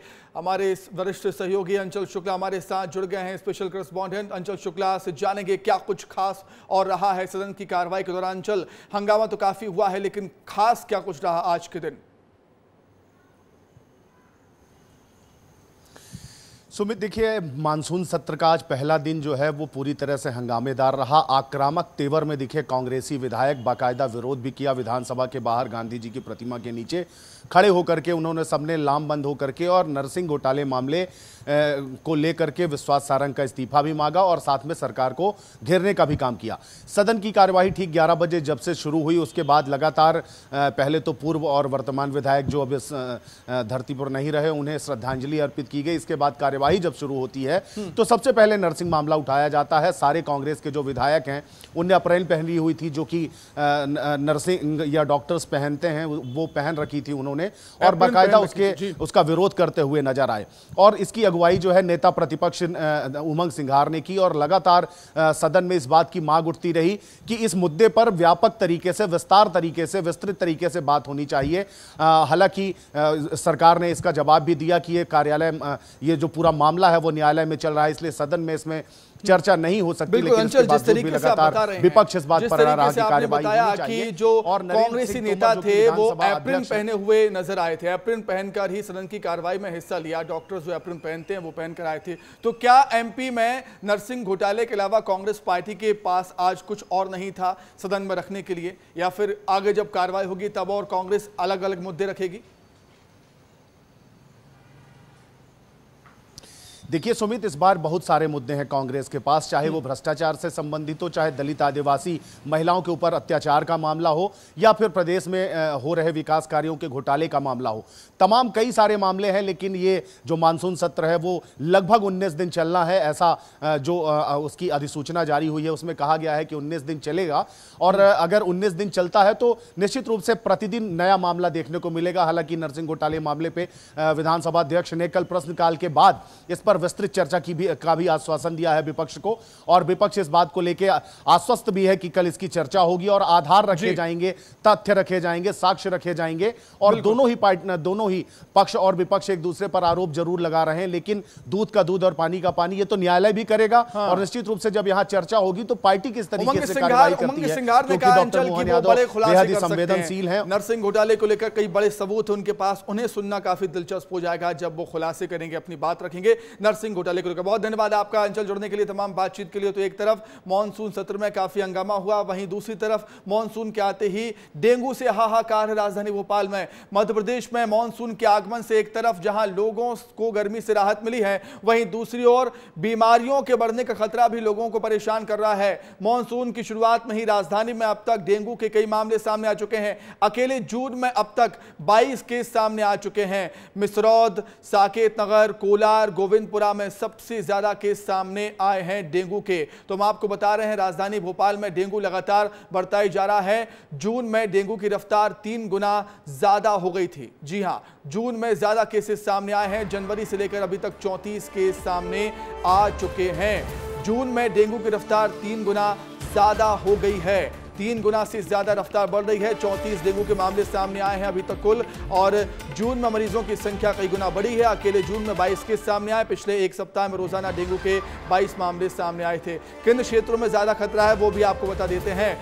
वरिष्ठ सहयोगी अंचल शुक्ला हमारे साथ जुड़ गए हैं, स्पेशल करस्पॉन्डेंट। अंचल शुक्ला से जानेंगे क्या कुछ खास और रहा है सदन की कार्रवाई के दौरान। अंचल, हंगामा तो काफी हुआ है लेकिन खास क्या कुछ रहा आज के दिन? सुमित, देखिए, मानसून सत्र का आज पहला दिन जो है वो पूरी तरह से हंगामेदार रहा। आक्रामक तेवर में दिखे कांग्रेसी विधायक, बाकायदा विरोध भी किया। विधानसभा के बाहर गांधी जी की प्रतिमा के नीचे खड़े होकर के उन्होंने सबने लामबंद होकर के और नरसिंह घोटाले मामले को लेकर के विश्वास सारंग का इस्तीफा भी मांगा और साथ में सरकार को घेरने का भी काम किया। सदन की कार्यवाही ठीक 11 बजे जब से शुरू हुई उसके बाद लगातार पहले तो पूर्व और वर्तमान विधायक जो अब इस धरती पर नहीं रहे उन्हें श्रद्धांजलि अर्पित की गई। इसके बाद कार्यवाही जब शुरू होती है तो सबसे पहले नरसिंह मामला उठाया जाता है। सारे कांग्रेस के जो विधायक हैं उनने अप्रैल पहनी हुई थी जो कि नरसिंह या डॉक्टर्स पहनते हैं वो पहन रखी थी उन्होंने, और बाकायदा उसका विरोध करते हुए नजर आए। और इसकी अगुवाई जो है नेता प्रतिपक्ष उमंग सिंघार ने की और लगातार सदन में इस बात की मांग उठती रही कि इस मुद्दे पर व्यापक तरीके से, विस्तार तरीके से, विस्तृत तरीके से बात होनी चाहिए। हालांकि सरकार ने इसका जवाब भी दिया कि ये जो पूरा मामला है वो न्यायालय में चल रहा है, इसलिए सदन में इसमें चर्चा नहीं हो सकती। लेकिन इसके बावजूद भी लगातार विपक्ष इस बात पर अड़ा रहा कि कार्यवाही होनी चाहिए। जो कांग्रेसी नेता थे वो एप्रिन पहने हुए नजर आए थे, एप्रिन पहनकर ही सदन की कार्रवाई में हिस्सा लिया। डॉक्टर्स जो एप्रिन पहनते हैं वो पहनकर आए थे। तो क्या एमपी में नरसिंह घोटाले के अलावा कांग्रेस पार्टी के पास आज कुछ और नहीं था सदन में रखने के लिए, या फिर आगे जब कार्रवाई होगी तब और कांग्रेस अलग अलग मुद्दे रखेगी? देखिए सुमित, इस बार बहुत सारे मुद्दे हैं कांग्रेस के पास, चाहे वो भ्रष्टाचार से संबंधित हो, चाहे दलित आदिवासी महिलाओं के ऊपर अत्याचार का मामला हो, या फिर प्रदेश में हो रहे विकास कार्यों के घोटाले का मामला हो। तमाम कई सारे मामले हैं, लेकिन ये जो मानसून सत्र है वो लगभग 19 दिन चलना है। ऐसा जो उसकी अधिसूचना जारी हुई है उसमें कहा गया है कि 19 दिन चलेगा, और अगर 19 दिन चलता है तो निश्चित रूप से प्रतिदिन नया मामला देखने को मिलेगा। हालांकि नरसिंह घोटाले मामले पे विधानसभा अध्यक्ष ने कल प्रश्नकाल के बाद इस पर विस्तृत चर्चा का भी आश्वासन दिया है विपक्ष को, और विपक्ष इस बात को लेकर आश्वस्त भी है कि कल इसकी चर्चा होगी और आधार रखे जाएंगे, तथ्य रखे जाएंगे, साक्ष्य रखे जाएंगे। और दोनों ही पक्ष और विपक्ष एक दूसरे पर आरोप जरूर लगा रहे हैं, लेकिन दूध का दूध और पानी का पानी ये तो न्यायालय भी करेगा। और निश्चित रूप से जब यहां चर्चा होगी तो पार्टी किस तरीके से कार्रवाई करती है, क्योंकि डॉक्टर मोहन यादव बेहद ही संवेदनशील है। नरसिंह घोटाले को लेकर कई बड़े सबूत उनके पास, उन्हें सुनना काफी दिलचस्प हो जाएगा जब वो खुलासे करेंगे, अपनी बात रखेंगे। नरसिंह घोटाले को लेकर। बहुत धन्यवाद आपका अंचल, जुड़ने के लिए, तमाम बातचीत के लिए। तो एक तरफ मानसून सत्र में काफी हंगामा हुआ, वहीं दूसरी तरफ मानसून के आते ही डेंगू से हाहाकार है राजधानी भोपाल में। मध्य प्रदेश में मानसून के आगमन से एक तरफ जहां लोगों को गर्मी से राहत मिली है, वहीं दूसरी ओर बीमारियों के बढ़ने का खतरा भी लोगों को परेशान कर रहा है। मानसून की शुरुआत में ही राजधानी में अब तक डेंगू के कई मामले सामने आ चुके हैं। अकेले जून में अब तक 22 केस सामने आ चुके हैं। मिसरौद, साकेत नगर, कोलार, गोविंदपुरा में सबसे ज्यादा केस सामने आए हैं डेंगू के। तो हम आपको बता रहे हैं राजधानी भोपाल में डेंगू लगातार बढ़ता ही जा रहा है। जून में डेंगू की रफ्तार 3 गुना ज्यादा हो गई थी। जी हां, जून में ज्यादा केसेस सामने आए हैं। जनवरी से लेकर अभी तक 34 केस सामने आ चुके हैं। जून में डेंगू की रफ्तार 3 गुना ज्यादा हो गई है। 3 गुना से ज्यादा रफ्तार बढ़ रही है। 34 डेंगू के मामले सामने आए हैं अभी तक कुल, और जून में मरीजों की संख्या कई गुना बढ़ी है। अकेले जून में 22 केस सामने आए। पिछले एक सप्ताह में रोजाना डेंगू के 22 मामले सामने आए थे। किन क्षेत्रों में ज्यादा खतरा है वो भी आपको बता देते हैं।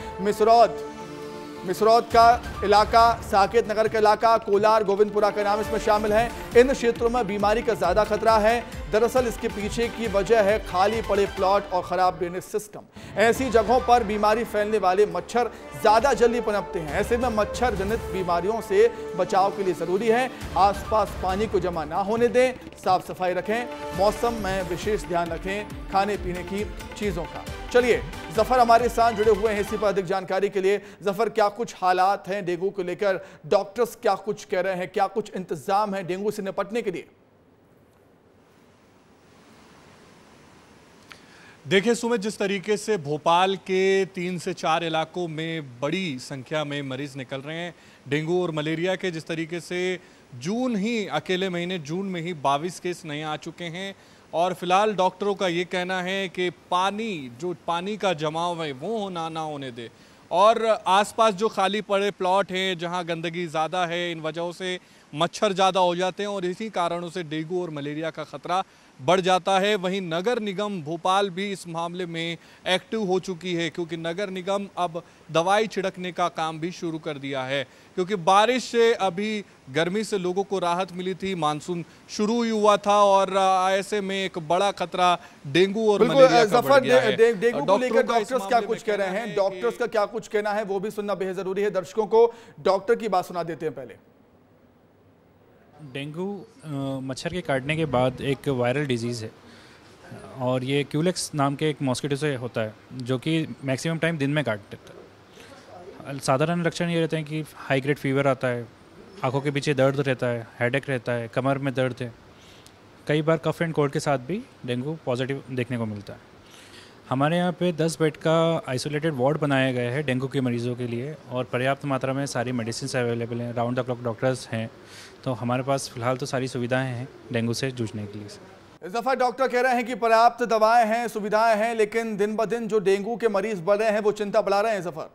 मिसरौद का इलाका, साकेत नगर का इलाका, कोलार, गोविंदपुरा का नाम इसमें शामिल है। इन क्षेत्रों में बीमारी का ज्यादा खतरा है। दरअसल इसके पीछे की वजह है खाली पड़े प्लॉट और खराब ड्रेनेज सिस्टम। ऐसी जगहों पर बीमारी फैलने वाले मच्छर ज्यादा जल्दी पनपते हैं। ऐसे में मच्छर जनित बीमारियों से बचाव के लिए जरूरी है आसपास पानी को जमा ना होने दें, साफ सफाई रखें, मौसम में विशेष ध्यान रखें, खाने पीने की चीजों का। चलिए, जफर हमारे साथ जुड़े हुए हैं इसी पर अधिक जानकारी के लिए। जफर, क्या कुछ हालात हैं डेंगू को लेकर? डॉक्टर्स क्या कुछ कह रहे हैं? क्या कुछ इंतजाम है डेंगू से निपटने के लिए? देखिए सुमित, जिस तरीके से भोपाल के 3 से 4 इलाकों में बड़ी संख्या में मरीज निकल रहे हैं डेंगू और मलेरिया के, जिस तरीके से अकेले महीने जून में ही 22 केस नए आ चुके हैं। और फिलहाल डॉक्टरों का ये कहना है कि पानी का जमाव है वो ना होने दे, और आसपास जो खाली पड़े प्लॉट हैं जहां गंदगी ज़्यादा है, इन वजहों से मच्छर ज़्यादा हो जाते हैं और इसी कारणों से डेंगू और मलेरिया का खतरा बढ़ जाता है। वहीं नगर निगम भोपाल भी इस मामले में एक्टिव हो चुकी है, क्योंकि नगर निगम अब दवाई छिड़कने का काम भी शुरू कर दिया है, क्योंकि बारिश से अभी गर्मी से लोगों को राहत मिली थी, मानसून शुरू ही हुआ था और ऐसे में एक बड़ा खतरा डेंगू और मलेरिया का बढ़ गया है। डेंगू को लेकर डॉक्टर्स क्या कुछ कह रहे हैं, डॉक्टर्स का क्या कुछ कहना है वो भी सुनना बेहद जरूरी है। दर्शकों को डॉक्टर की बात सुना देते हैं पहले। डेंगू मच्छर के काटने के बाद एक वायरल डिजीज़ है और ये क्यूलेक्स नाम के एक मॉस्किटो से होता है, जो कि मैक्सिमम टाइम दिन में काट देता है। साधारण लक्षण ये रहते हैं कि हाई ग्रेड फीवर आता है, आंखों के पीछे दर्द रहता है, हेडेक रहता है, कमर में दर्द है। कई बार कफ एंड कोल्ड के साथ भी डेंगू पॉजिटिव देखने को मिलता है। हमारे यहाँ पे 10 बेड का आइसोलेटेड वार्ड बनाया गया है डेंगू के मरीज़ों के लिए, और पर्याप्त मात्रा में सारी मेडिसिन अवेलेबल हैं, राउंड द क्लॉक डॉक्टर्स हैं। तो हमारे पास फिलहाल तो सारी सुविधाएं हैं डेंगू से जूझने के लिए। इस दफा डॉक्टर कह रहे हैं कि पर्याप्त दवाएं हैं, सुविधाएं हैं, लेकिन दिन ब दिन जो डेंगू के मरीज बढ़ रहे हैं वो चिंता बढ़ा रहे हैं। जफर,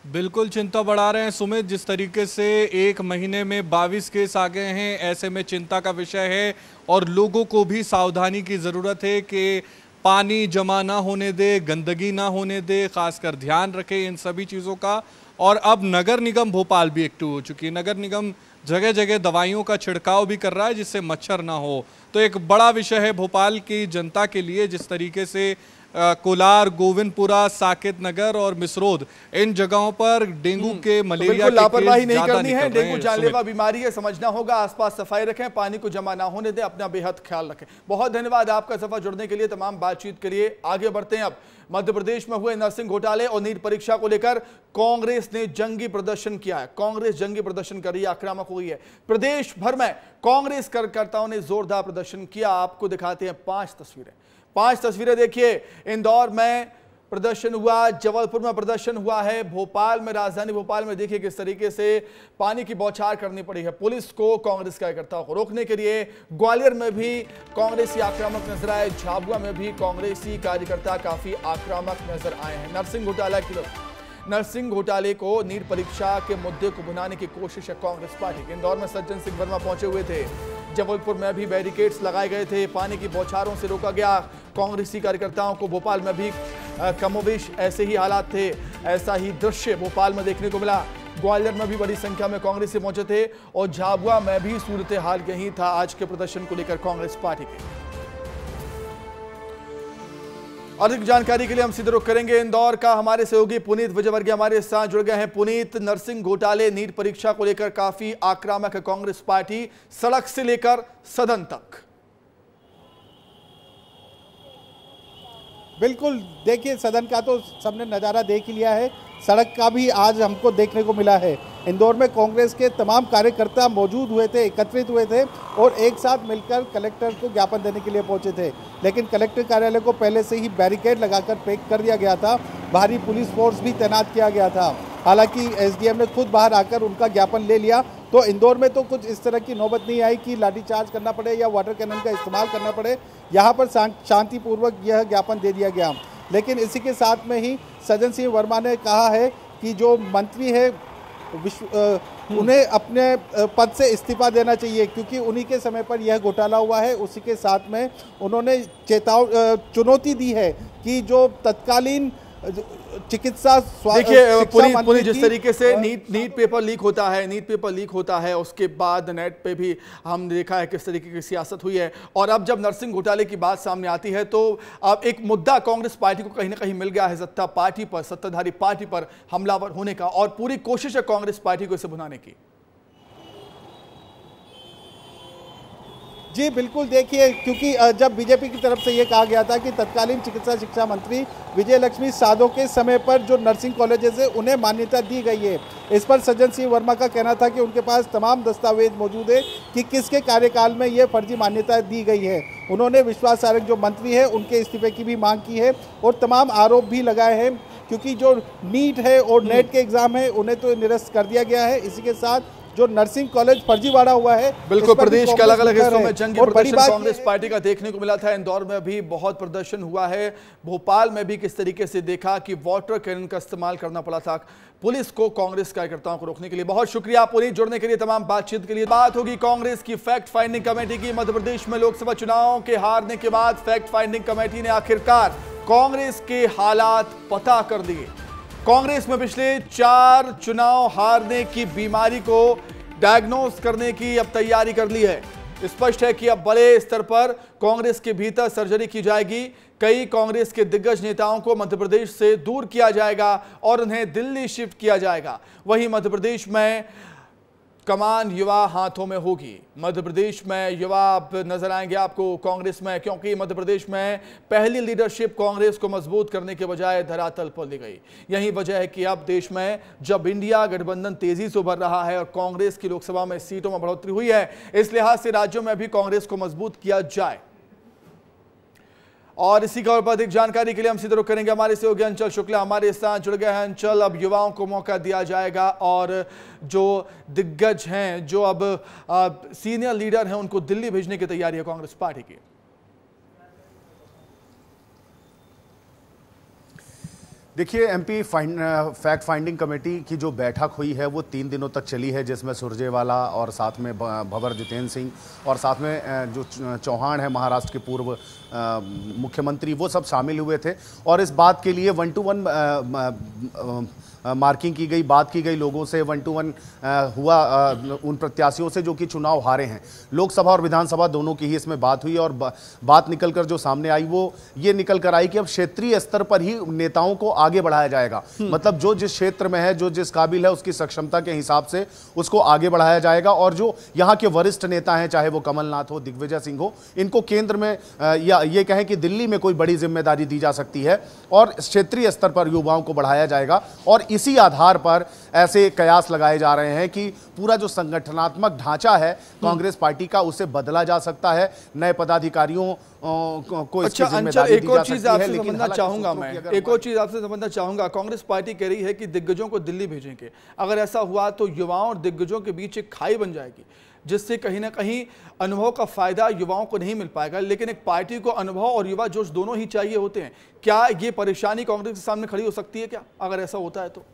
बिल्कुल चिंता बढ़ा रहे हैं सुमित। जिस तरीके से एक महीने में 22 केस आ गए हैं, ऐसे में चिंता का विषय है और लोगों को भी सावधानी की ज़रूरत है कि पानी जमा ना होने दे, गंदगी ना होने दे, खासकर ध्यान रखें इन सभी चीज़ों का। और अब नगर निगम भोपाल भी एक्टिव हो चुकी है। नगर निगम जगह जगह दवाइयों का छिड़काव भी कर रहा है जिससे मच्छर ना हो। तो एक बड़ा विषय है भोपाल की जनता के लिए, जिस तरीके से कोलार, गोविंदपुरा, साकेत नगर और मिसरौद, इन जगहों पर डेंगू के मलेरिया के लापरवाही नहीं करनी है। डेंगू जानलेवा बीमारी है, समझना होगा। आसपास सफाई रखें, पानी को जमा ना होने दें, अपना बेहद ख्याल रखें। बहुत धन्यवाद आपका सफा जुड़ने के लिए, तमाम बातचीत के लिए। आगे बढ़ते हैं अब। मध्य प्रदेश में हुए नर्सिंग घोटाले और नीट परीक्षा को लेकर कांग्रेस ने जंगी प्रदर्शन किया है। कांग्रेस जंगी प्रदर्शन कर रही है, आक्रामक हुई है। प्रदेश भर में कांग्रेस कार्यकर्ताओं ने जोरदार प्रदर्शन किया। आपको दिखाते हैं 5 तस्वीरें देखिए। इंदौर में प्रदर्शन हुआ, जबलपुर में प्रदर्शन हुआ है, भोपाल में, राजधानी भोपाल में देखिए किस तरीके से पानी की बौछार करनी पड़ी है पुलिस को कांग्रेस कार्यकर्ताओं को रोकने के लिए। ग्वालियर में भी कांग्रेसी आक्रामक नजर आए, झाबुआ में भी कांग्रेसी कार्यकर्ता काफी आक्रामक नजर आए हैं। नर्सिंग घोटाले को नीट परीक्षा के मुद्दे को भुनाने की कोशिश है कांग्रेस पार्टी की। इंदौर में सज्जन सिंह वर्मा पहुंचे हुए थे, जबलपुर में भी बैरिकेड्स लगाए गए थे, पानी की बौछारों से रोका गया कांग्रेसी कार्यकर्ताओं को। भोपाल में भी कमोबेश ऐसे ही हालात थे, ऐसा ही दृश्य भोपाल में देखने को मिला। ग्वालियर में भी बड़ी संख्या में कांग्रेसी पहुंचे थे और झाबुआ में भी सूरत हाल यही था आज के प्रदर्शन को लेकर कांग्रेस पार्टी के। अधिक जानकारी के लिए हम सीधे रुख करेंगे इंदौर का। हमारे सहयोगी पुनीत विजयवर्गीय हमारे साथ जुड़ गए हैं। पुनीत, नर्सिंग घोटाले नीट परीक्षा को लेकर काफी आक्रामक है कांग्रेस पार्टी, सड़क से लेकर सदन तक। बिल्कुल, देखिए सदन का तो सबने नज़ारा देख ही लिया है, सड़क का भी आज हमको देखने को मिला है। इंदौर में कांग्रेस के तमाम कार्यकर्ता मौजूद हुए थे, एकत्रित हुए थे और एक साथ मिलकर कलेक्टर को ज्ञापन देने के लिए पहुंचे थे, लेकिन कलेक्टर कार्यालय को पहले से ही बैरिकेड लगाकर पैक कर दिया गया था, भारी पुलिस फोर्स भी तैनात किया गया था। हालांकि एसडीएम ने खुद बाहर आकर उनका ज्ञापन ले लिया, तो इंदौर में तो कुछ इस तरह की नौबत नहीं आई कि लाठीचार्ज करना पड़े या वाटर कैनन का इस्तेमाल करना पड़े। यहाँ पर शांतिपूर्वक यह ज्ञापन दे दिया गया। लेकिन इसी के साथ में ही सज्जन सिंह वर्मा ने कहा है कि जो मंत्री है उन्हें अपने पद से इस्तीफा देना चाहिए, क्योंकि उन्हीं के समय पर यह घोटाला हुआ है। उसी के साथ में उन्होंने चुनौती दी है कि जो तत्कालीन चिकित्सा देखिए पुनी जिस तरीके से नीट पेपर लीक होता है उसके बाद नेट पे भी हमने देखा है किस तरीके की सियासत हुई है, और अब जब नर्सिंग घोटाले की बात सामने आती है तो अब एक मुद्दा कांग्रेस पार्टी को कहीं ना कहीं मिल गया है सत्ताधारी पार्टी पर हमलावर होने का, और पूरी कोशिश है कांग्रेस पार्टी को इसे भुनाने की। जी बिल्कुल, देखिए क्योंकि जब बीजेपी की तरफ से ये कहा गया था कि तत्कालीन चिकित्सा शिक्षा मंत्री विजय लक्ष्मी साधो के समय पर जो नर्सिंग कॉलेजेस है उन्हें मान्यता दी गई है, इस पर सज्जन सिंह वर्मा का कहना था कि उनके पास तमाम दस्तावेज मौजूद है कि किसके कार्यकाल में ये फर्जी मान्यता दी गई है। उन्होंने विश्वास सारंग जो मंत्री है उनके इस्तीफे की भी मांग की है और तमाम आरोप भी लगाए हैं, क्योंकि जो नीट है और नेट के एग्जाम है उन्हें तो निरस्त कर दिया गया है। इसी के साथ जो नर्सिंग कॉलेज फर्जीवाड़ा हुआ है, बिल्कुल प्रदेश के अलग अलग हिस्सों में जंगी प्रदर्शन कांग्रेस पार्टी का देखने को मिला था। इंदौर में भी बहुत प्रदर्शन हुआ है, भोपाल में भी किस तरीके से देखा कि वाटर कैनन का इस्तेमाल करना पड़ा था पुलिस को कांग्रेस कार्यकर्ताओं को रोकने के लिए। बहुत शुक्रिया पुनीत जुड़ने के लिए, तमाम बातचीत के लिए। बात होगी कांग्रेस की फैक्ट फाइंडिंग कमेटी की। मध्य प्रदेश में लोकसभा चुनाव के हारने के बाद फैक्ट फाइंडिंग कमेटी ने आखिरकार कांग्रेस के हालात पता कर दिए। कांग्रेस में पिछले 4 चुनाव हारने की बीमारी को डायग्नोस करने की अब तैयारी कर ली है। स्पष्ट है कि अब बड़े स्तर पर कांग्रेस के भीतर सर्जरी की जाएगी। कई कांग्रेस के दिग्गज नेताओं को मध्य प्रदेश से दूर किया जाएगा और उन्हें दिल्ली शिफ्ट किया जाएगा। वहीं मध्य प्रदेश में कमान युवा हाथों में होगी। मध्य प्रदेश में युवा अब नजर आएंगे आपको कांग्रेस में, क्योंकि मध्य प्रदेश में पहली लीडरशिप कांग्रेस को मजबूत करने के बजाय धरातल पर ली गई। यही वजह है कि अब देश में जब इंडिया गठबंधन तेजी से उभर रहा है और कांग्रेस की लोकसभा में सीटों में बढ़ोतरी हुई है, इस लिहाज से राज्यों में भी कांग्रेस को मजबूत किया जाए। और इसी खबर पर अधिक जानकारी के लिए हम सीधे रुख करेंगे। हमारे सहयोगी अंचल शुक्ला हमारे साथ जुड़ गए हैं। अंचल, अब युवाओं को मौका दिया जाएगा और जो दिग्गज हैं, जो अब सीनियर लीडर हैं, उनको दिल्ली भेजने की तैयारी है कांग्रेस पार्टी की। देखिए एमपी फैक्ट फाइंडिंग कमेटी की जो बैठक हुई है वो 3 दिनों तक चली है, जिसमें सुरजेवाला और साथ में भंवर जितेंद्र सिंह और साथ में जो चौहान है महाराष्ट्र के पूर्व मुख्यमंत्री, वो सब शामिल हुए थे। और इस बात के लिए 1-to-1 मार्किंग की गई, बात की गई लोगों से, 1-to-1 हुआ उन प्रत्याशियों से जो कि चुनाव हारे हैं। लोकसभा और विधानसभा दोनों की ही इसमें बात हुई और बात निकल कर जो सामने आई वो ये निकल कर आई कि अब क्षेत्रीय स्तर पर ही नेताओं को आगे बढ़ाया जाएगा। मतलब जो जिस क्षेत्र में है, जो जिस काबिल है, उसकी सक्षमता के हिसाब से उसको आगे बढ़ाया जाएगा। और जो यहाँ के वरिष्ठ नेता हैं, चाहे वो कमलनाथ हो, दिग्विजय सिंह हो, इनको केंद्र में या ये कहें कि दिल्ली में कोई बड़ी जिम्मेदारी दी जा सकती है और क्षेत्रीय स्तर पर युवाओं को बढ़ाया जाएगा। और इसी आधार पर ऐसे कयास लगाए जा रहे हैं कि पूरा जो संगठनात्मक ढांचा है कांग्रेस पार्टी का, उसे बदला जा सकता है। नए पदाधिकारियों को इसकी जिम्मेदारी दी जा सकती है। लेकिन एक और चीज आपसे समझना चाहूंगा, कांग्रेस पार्टी कह रही है कि दिग्गजों को दिल्ली भेजेंगे। अगर ऐसा हुआ तो युवाओं और दिग्गजों के बीच एक खाई बन जाएगी, जिससे कहीं ना कहीं अनुभव का फायदा युवाओं को नहीं मिल पाएगा। लेकिन एक पार्टी को अनुभव और युवा जोश दोनों ही चाहिए होते हैं। क्या ये परेशानी कांग्रेस के सामने खड़ी हो सकती है क्या, अगर ऐसा होता है तो?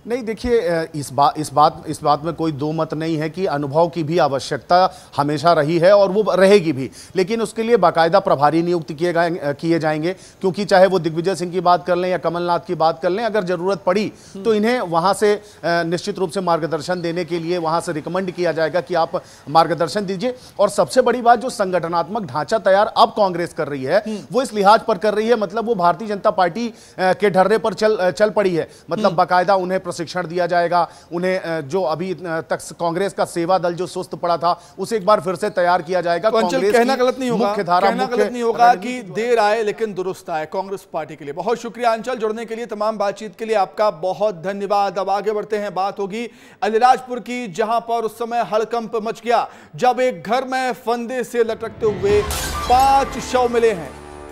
नहीं, देखिए इस बात में कोई दो मत नहीं है कि अनुभव की भी आवश्यकता हमेशा रही है और वो रहेगी भी, लेकिन उसके लिए बाकायदा प्रभारी नियुक्त किए जाएंगे, क्योंकि चाहे वो दिग्विजय सिंह की बात कर लें या कमलनाथ की बात कर लें, अगर जरूरत पड़ी तो इन्हें वहां से निश्चित रूप से मार्गदर्शन देने के लिए वहां से रिकमेंड किया जाएगा कि आप मार्गदर्शन दीजिए। और सबसे बड़ी बात, जो संगठनात्मक ढांचा तैयार अब कांग्रेस कर रही है वो इस लिहाज पर कर रही है, मतलब वो भारतीय जनता पार्टी के ढर्रे पर चल पड़ी है, मतलब बाकायदा उन्हें प्रशिक्षण दिया जाएगा, उन्हें जो अभी तक कांग्रेस का सेवा दल जो सुस्त पड़ा था उसे एक बार फिर से तैयार किया जाएगा। तो कहना गलत नहीं होगा, कहना गलत नहीं होगा कि देर आए लेकिन दुरुस्त आए कांग्रेस पार्टी के लिए। बहुत शुक्रिया अंचल, जुड़ने के लिए, तमाम बातचीत के लिए आपका बहुत धन्यवाद। अब आगे बढ़ते हैं, बात होगी अलीराजपुर की, जहां पर उस समय हड़कंप मच गया जब एक घर में फंदे से लटकते हुए 5 शव मिले हैं।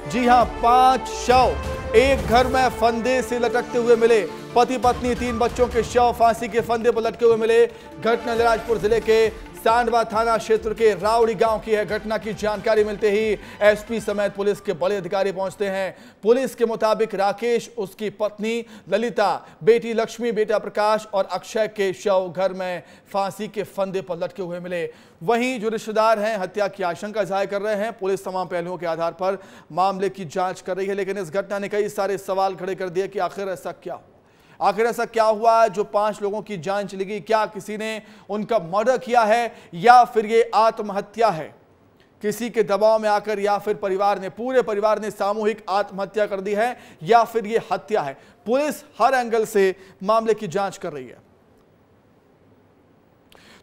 जी हां, 5 शव एक घर में फंदे से लटकते हुए मिले। पति पत्नी 3 बच्चों के शव फांसी के फंदे पर लटके हुए मिले। घटना अलीराजपुर जिले के सांडवा थाना क्षेत्र के रावड़ी गांव की है। घटना की जानकारी मिलते ही एसपी समेत पुलिस के बड़े अधिकारी पहुंचते हैं। पुलिस के मुताबिक राकेश, उसकी पत्नी ललिता, बेटी लक्ष्मी, बेटा प्रकाश और अक्षय के शव घर में फांसी के फंदे पर लटके हुए मिले। वहीं जो रिश्तेदार हैं हत्या की आशंका जाहिर कर रहे हैं। पुलिस तमाम पहलुओं के आधार पर मामले की जांच कर रही है, लेकिन इस घटना ने कई सारे सवाल खड़े कर दिए कि आखिर ऐसा क्या हुआ जो 5 लोगों की जान चली गई। क्या किसी ने उनका मर्डर किया है या फिर ये आत्महत्या है, किसी के दबाव में आकर, या फिर पूरे परिवार ने सामूहिक आत्महत्या कर दी है, या फिर ये हत्या है। पुलिस हर एंगल से मामले की जांच कर रही है।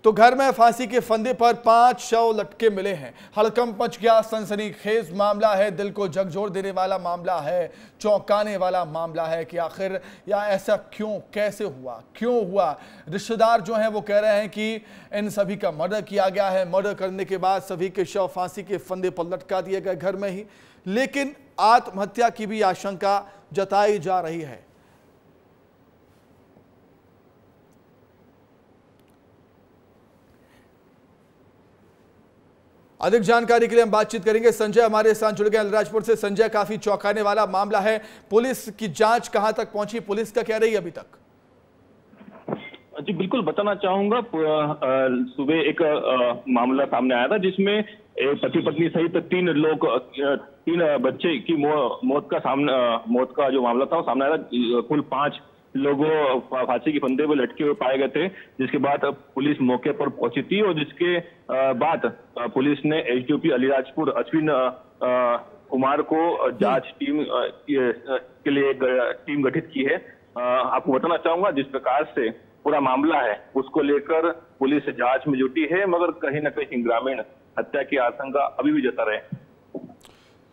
तो घर में फांसी के फंदे पर 5 शव लटके मिले हैं। हड़कंप मच गया, सनसनीखेज मामला है, दिल को झकझोर देने वाला मामला है, चौंकाने वाला मामला है कि आखिर या ऐसा कैसे हुआ। रिश्तेदार जो हैं वो कह रहे हैं कि इन सभी का मर्डर किया गया है। मर्डर करने के बाद सभी के शव फांसी के फंदे पर लटका दिए गए घर में ही, लेकिन आत्महत्या की भी आशंका जताई जा रही है। अधिक जानकारी के लिए हम बातचीत करेंगे। संजय हमारे साथ जुड़ गए अलीराजपुर से। संजय, काफी चौंकाने वाला मामला है, पुलिस की जांच कहां तक पहुंची, पुलिस का कह रही है अभी तक? जी बिल्कुल, बताना चाहूंगा। सुबह एक मामला सामने आया था जिसमें पति पत्नी सहित 3 बच्चे की मौत का जो मामला था वो सामने आया था। कुल 5 लोगों फांसी के फंदे पर लटके हुए पाए गए थे, जिसके बाद पुलिस मौके पर पहुंची थी और जिसके बाद पुलिस ने एसडीओपी अलीराजपुर अश्विन कुमार को जांच टीम के लिए एक टीम गठित की है। आपको बताना चाहूंगा जिस प्रकार से पूरा मामला है उसको लेकर पुलिस जांच में जुटी है, मगर कहीं न कहीं ग्रामीण हत्या की आशंका अभी भी जता रहे।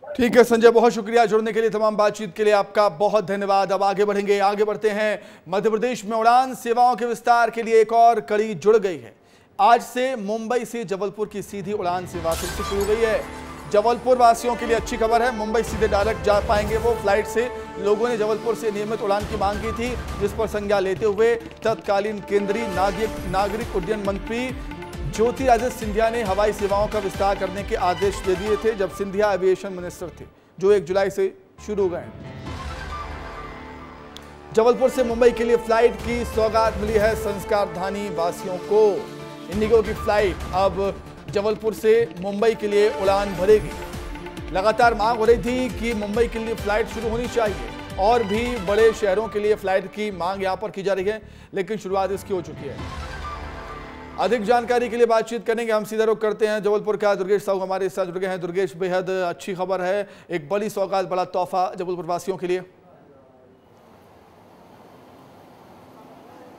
ठीक है संजय, बहुत शुक्रिया जुड़ने के लिए, तमाम बातचीत के लिए आपका बहुत धन्यवाद। अब आगे बढ़ते हैं। मध्य प्रदेश में उड़ान सेवाओं के विस्तार के लिए एक और कड़ी जुड़ गई है। आज से मुंबई से जबलपुर की सीधी उड़ान सेवा फिर से शुरू हो गई है। जबलपुर वासियों के लिए अच्छी खबर है, मुंबई सीधे डायरेक्ट जा पाएंगे वो फ्लाइट से। लोगों ने जबलपुर से नियमित उड़ान की मांग की थी, जिस पर संज्ञान लेते हुए तत्कालीन केंद्रीय नागरिक उड्डयन मंत्री ज्योतिरादित्य सिंधिया ने हवाई सेवाओं का विस्तार करने के आदेश दे दिए थे जब सिंधिया एविएशन मिनिस्टर थे, जो 1 जुलाई से शुरू हो गए। जबलपुर से मुंबई के लिए फ्लाइट की सौगात मिली है संस्कारधानी वासियों को। इंडिगो की फ्लाइट अब जबलपुर से मुंबई के लिए उड़ान भरेगी। लगातार मांग हो रही थी कि मुंबई के लिए फ्लाइट शुरू होनी चाहिए और भी बड़े शहरों के लिए फ्लाइट की मांग यहां पर की जा रही है, लेकिन शुरुआत इसकी हो चुकी है। अधिक जानकारी के लिए बातचीत करेंगे, हम सीधा रुख करते हैं जबलपुर का। दुर्गेश साहू हमारे साथ जुड़ गए हैं। दुर्गेश, बेहद अच्छी खबर है, एक बड़ी सौगात, बड़ा तोहफा जबलपुर वासियों के लिए।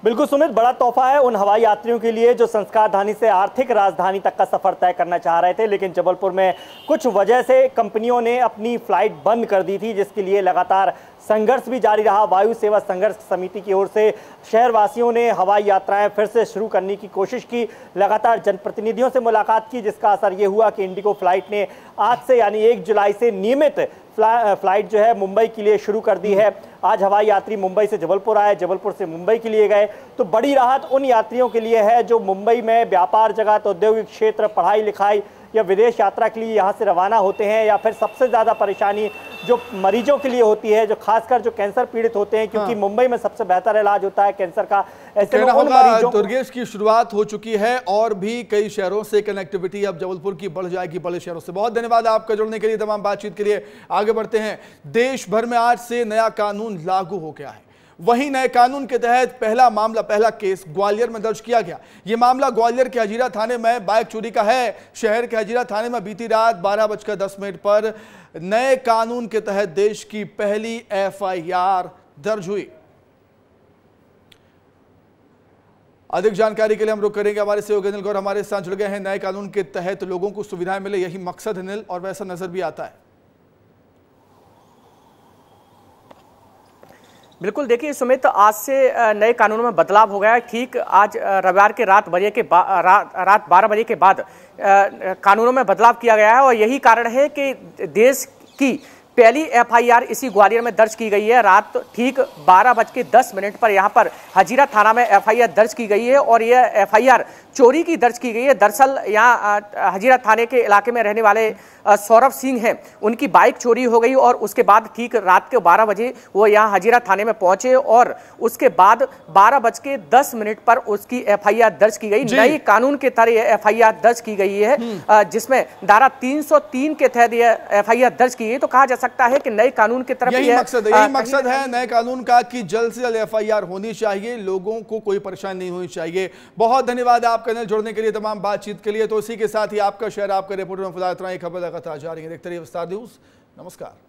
बिल्कुल सुमित, बड़ा तोहफा है उन हवाई यात्रियों के लिए जो संस्कारधानी से आर्थिक राजधानी तक का सफर तय करना चाह रहे थे, लेकिन जबलपुर में कुछ वजह से कंपनियों ने अपनी फ्लाइट बंद कर दी थी, जिसके लिए लगातार संघर्ष भी जारी रहा। वायु सेवा संघर्ष समिति की ओर से शहरवासियों ने हवाई यात्राएं फिर से शुरू करने की कोशिश की, लगातार जनप्रतिनिधियों से मुलाकात की, जिसका असर ये हुआ कि इंडिगो फ्लाइट ने आज से यानी 1 जुलाई से नियमित फ्लाइट जो है मुंबई के लिए शुरू कर दी है। आज हवाई यात्री मुंबई से जबलपुर आए, जबलपुर से मुंबई के लिए गए, तो बड़ी राहत उन यात्रियों के लिए है जो मुंबई में व्यापार जगत, औद्योगिक क्षेत्र, पढ़ाई लिखाई या विदेश यात्रा के लिए यहाँ से रवाना होते हैं, या फिर सबसे ज़्यादा परेशानी जो मरीजों के लिए होती है, जो खासकर जो कैंसर पीड़ित होते हैं, क्योंकि मुंबई में सबसे बेहतर इलाज होता है कैंसर का। ऐसे में उन मरीजों दुर्गेश की शुरुआत हो चुकी है और भी कई शहरों से कनेक्टिविटी अब जबलपुर की बढ़ जाएगी बड़े शहरों से। बहुत धन्यवाद आपका जुड़ने के लिए, तमाम बातचीत के लिए। आगे बढ़ते हैं। देश भर में आज से नया कानून लागू हो गया है। वहीं नए कानून के तहत पहला केस ग्वालियर में दर्ज किया गया। यह मामला ग्वालियर के हजीरा थाने में बाइक चोरी का है। शहर के हजीरा थाने में बीती रात 12:10 पर नए कानून के तहत देश की पहली एफआईआर दर्ज हुई। अधिक जानकारी के लिए हम रुक करेंगे। हमारे सहयोगी अनिल गौर हमारे साथ जुड़ गए हैं। नए कानून के तहत लोगों को सुविधाएं मिले, यही मकसद है अनिल, और वैसा नजर भी आता है। बिल्कुल, देखिए सुमित, आज से नए कानूनों में बदलाव हो गया है। ठीक आज रविवार के रात 12 बजे के बाद कानूनों में बदलाव किया गया है और यही कारण है कि देश की पहली एफआईआर इसी ग्वालियर में दर्ज की गई है। रात ठीक 12:10 पर यहाँ पर हजीरा थाना में एफआईआर दर्ज की गई है और यह एफआईआर चोरी की दर्ज की गई है। दरअसल यहाँ हजीरा थाने के इलाके में रहने वाले सौरभ सिंह हैं, उनकी बाइक चोरी हो गई और उसके बाद ठीक रात के 12 बजे वो यहाँ हजीरा थाने में पहुंचे और उसके बाद 12:10 पर उसकी एफआईआर दर्ज की गई। नई कानून के तहत एफआईआर दर्ज की गई है, जिसमें धारा 303 के तहत एफआईआर दर्ज की गई। तो कहा जा सकता है कि नए कानून की तरफ यही मकसद है नए कानून का कि जल्द से जल्द एफआईआर होनी चाहिए, लोगों को कोई परेशानी नहीं होनी चाहिए। बहुत धन्यवाद आपका जुड़ने के लिए, तमाम बातचीत के लिए। तो इसी के साथ ही आपका शहर आपका रिपोर्टर में फिलहाल इतना ही। खबर लगातार जारी है, देखते रहिए विस्तार न्यूज। नमस्कार।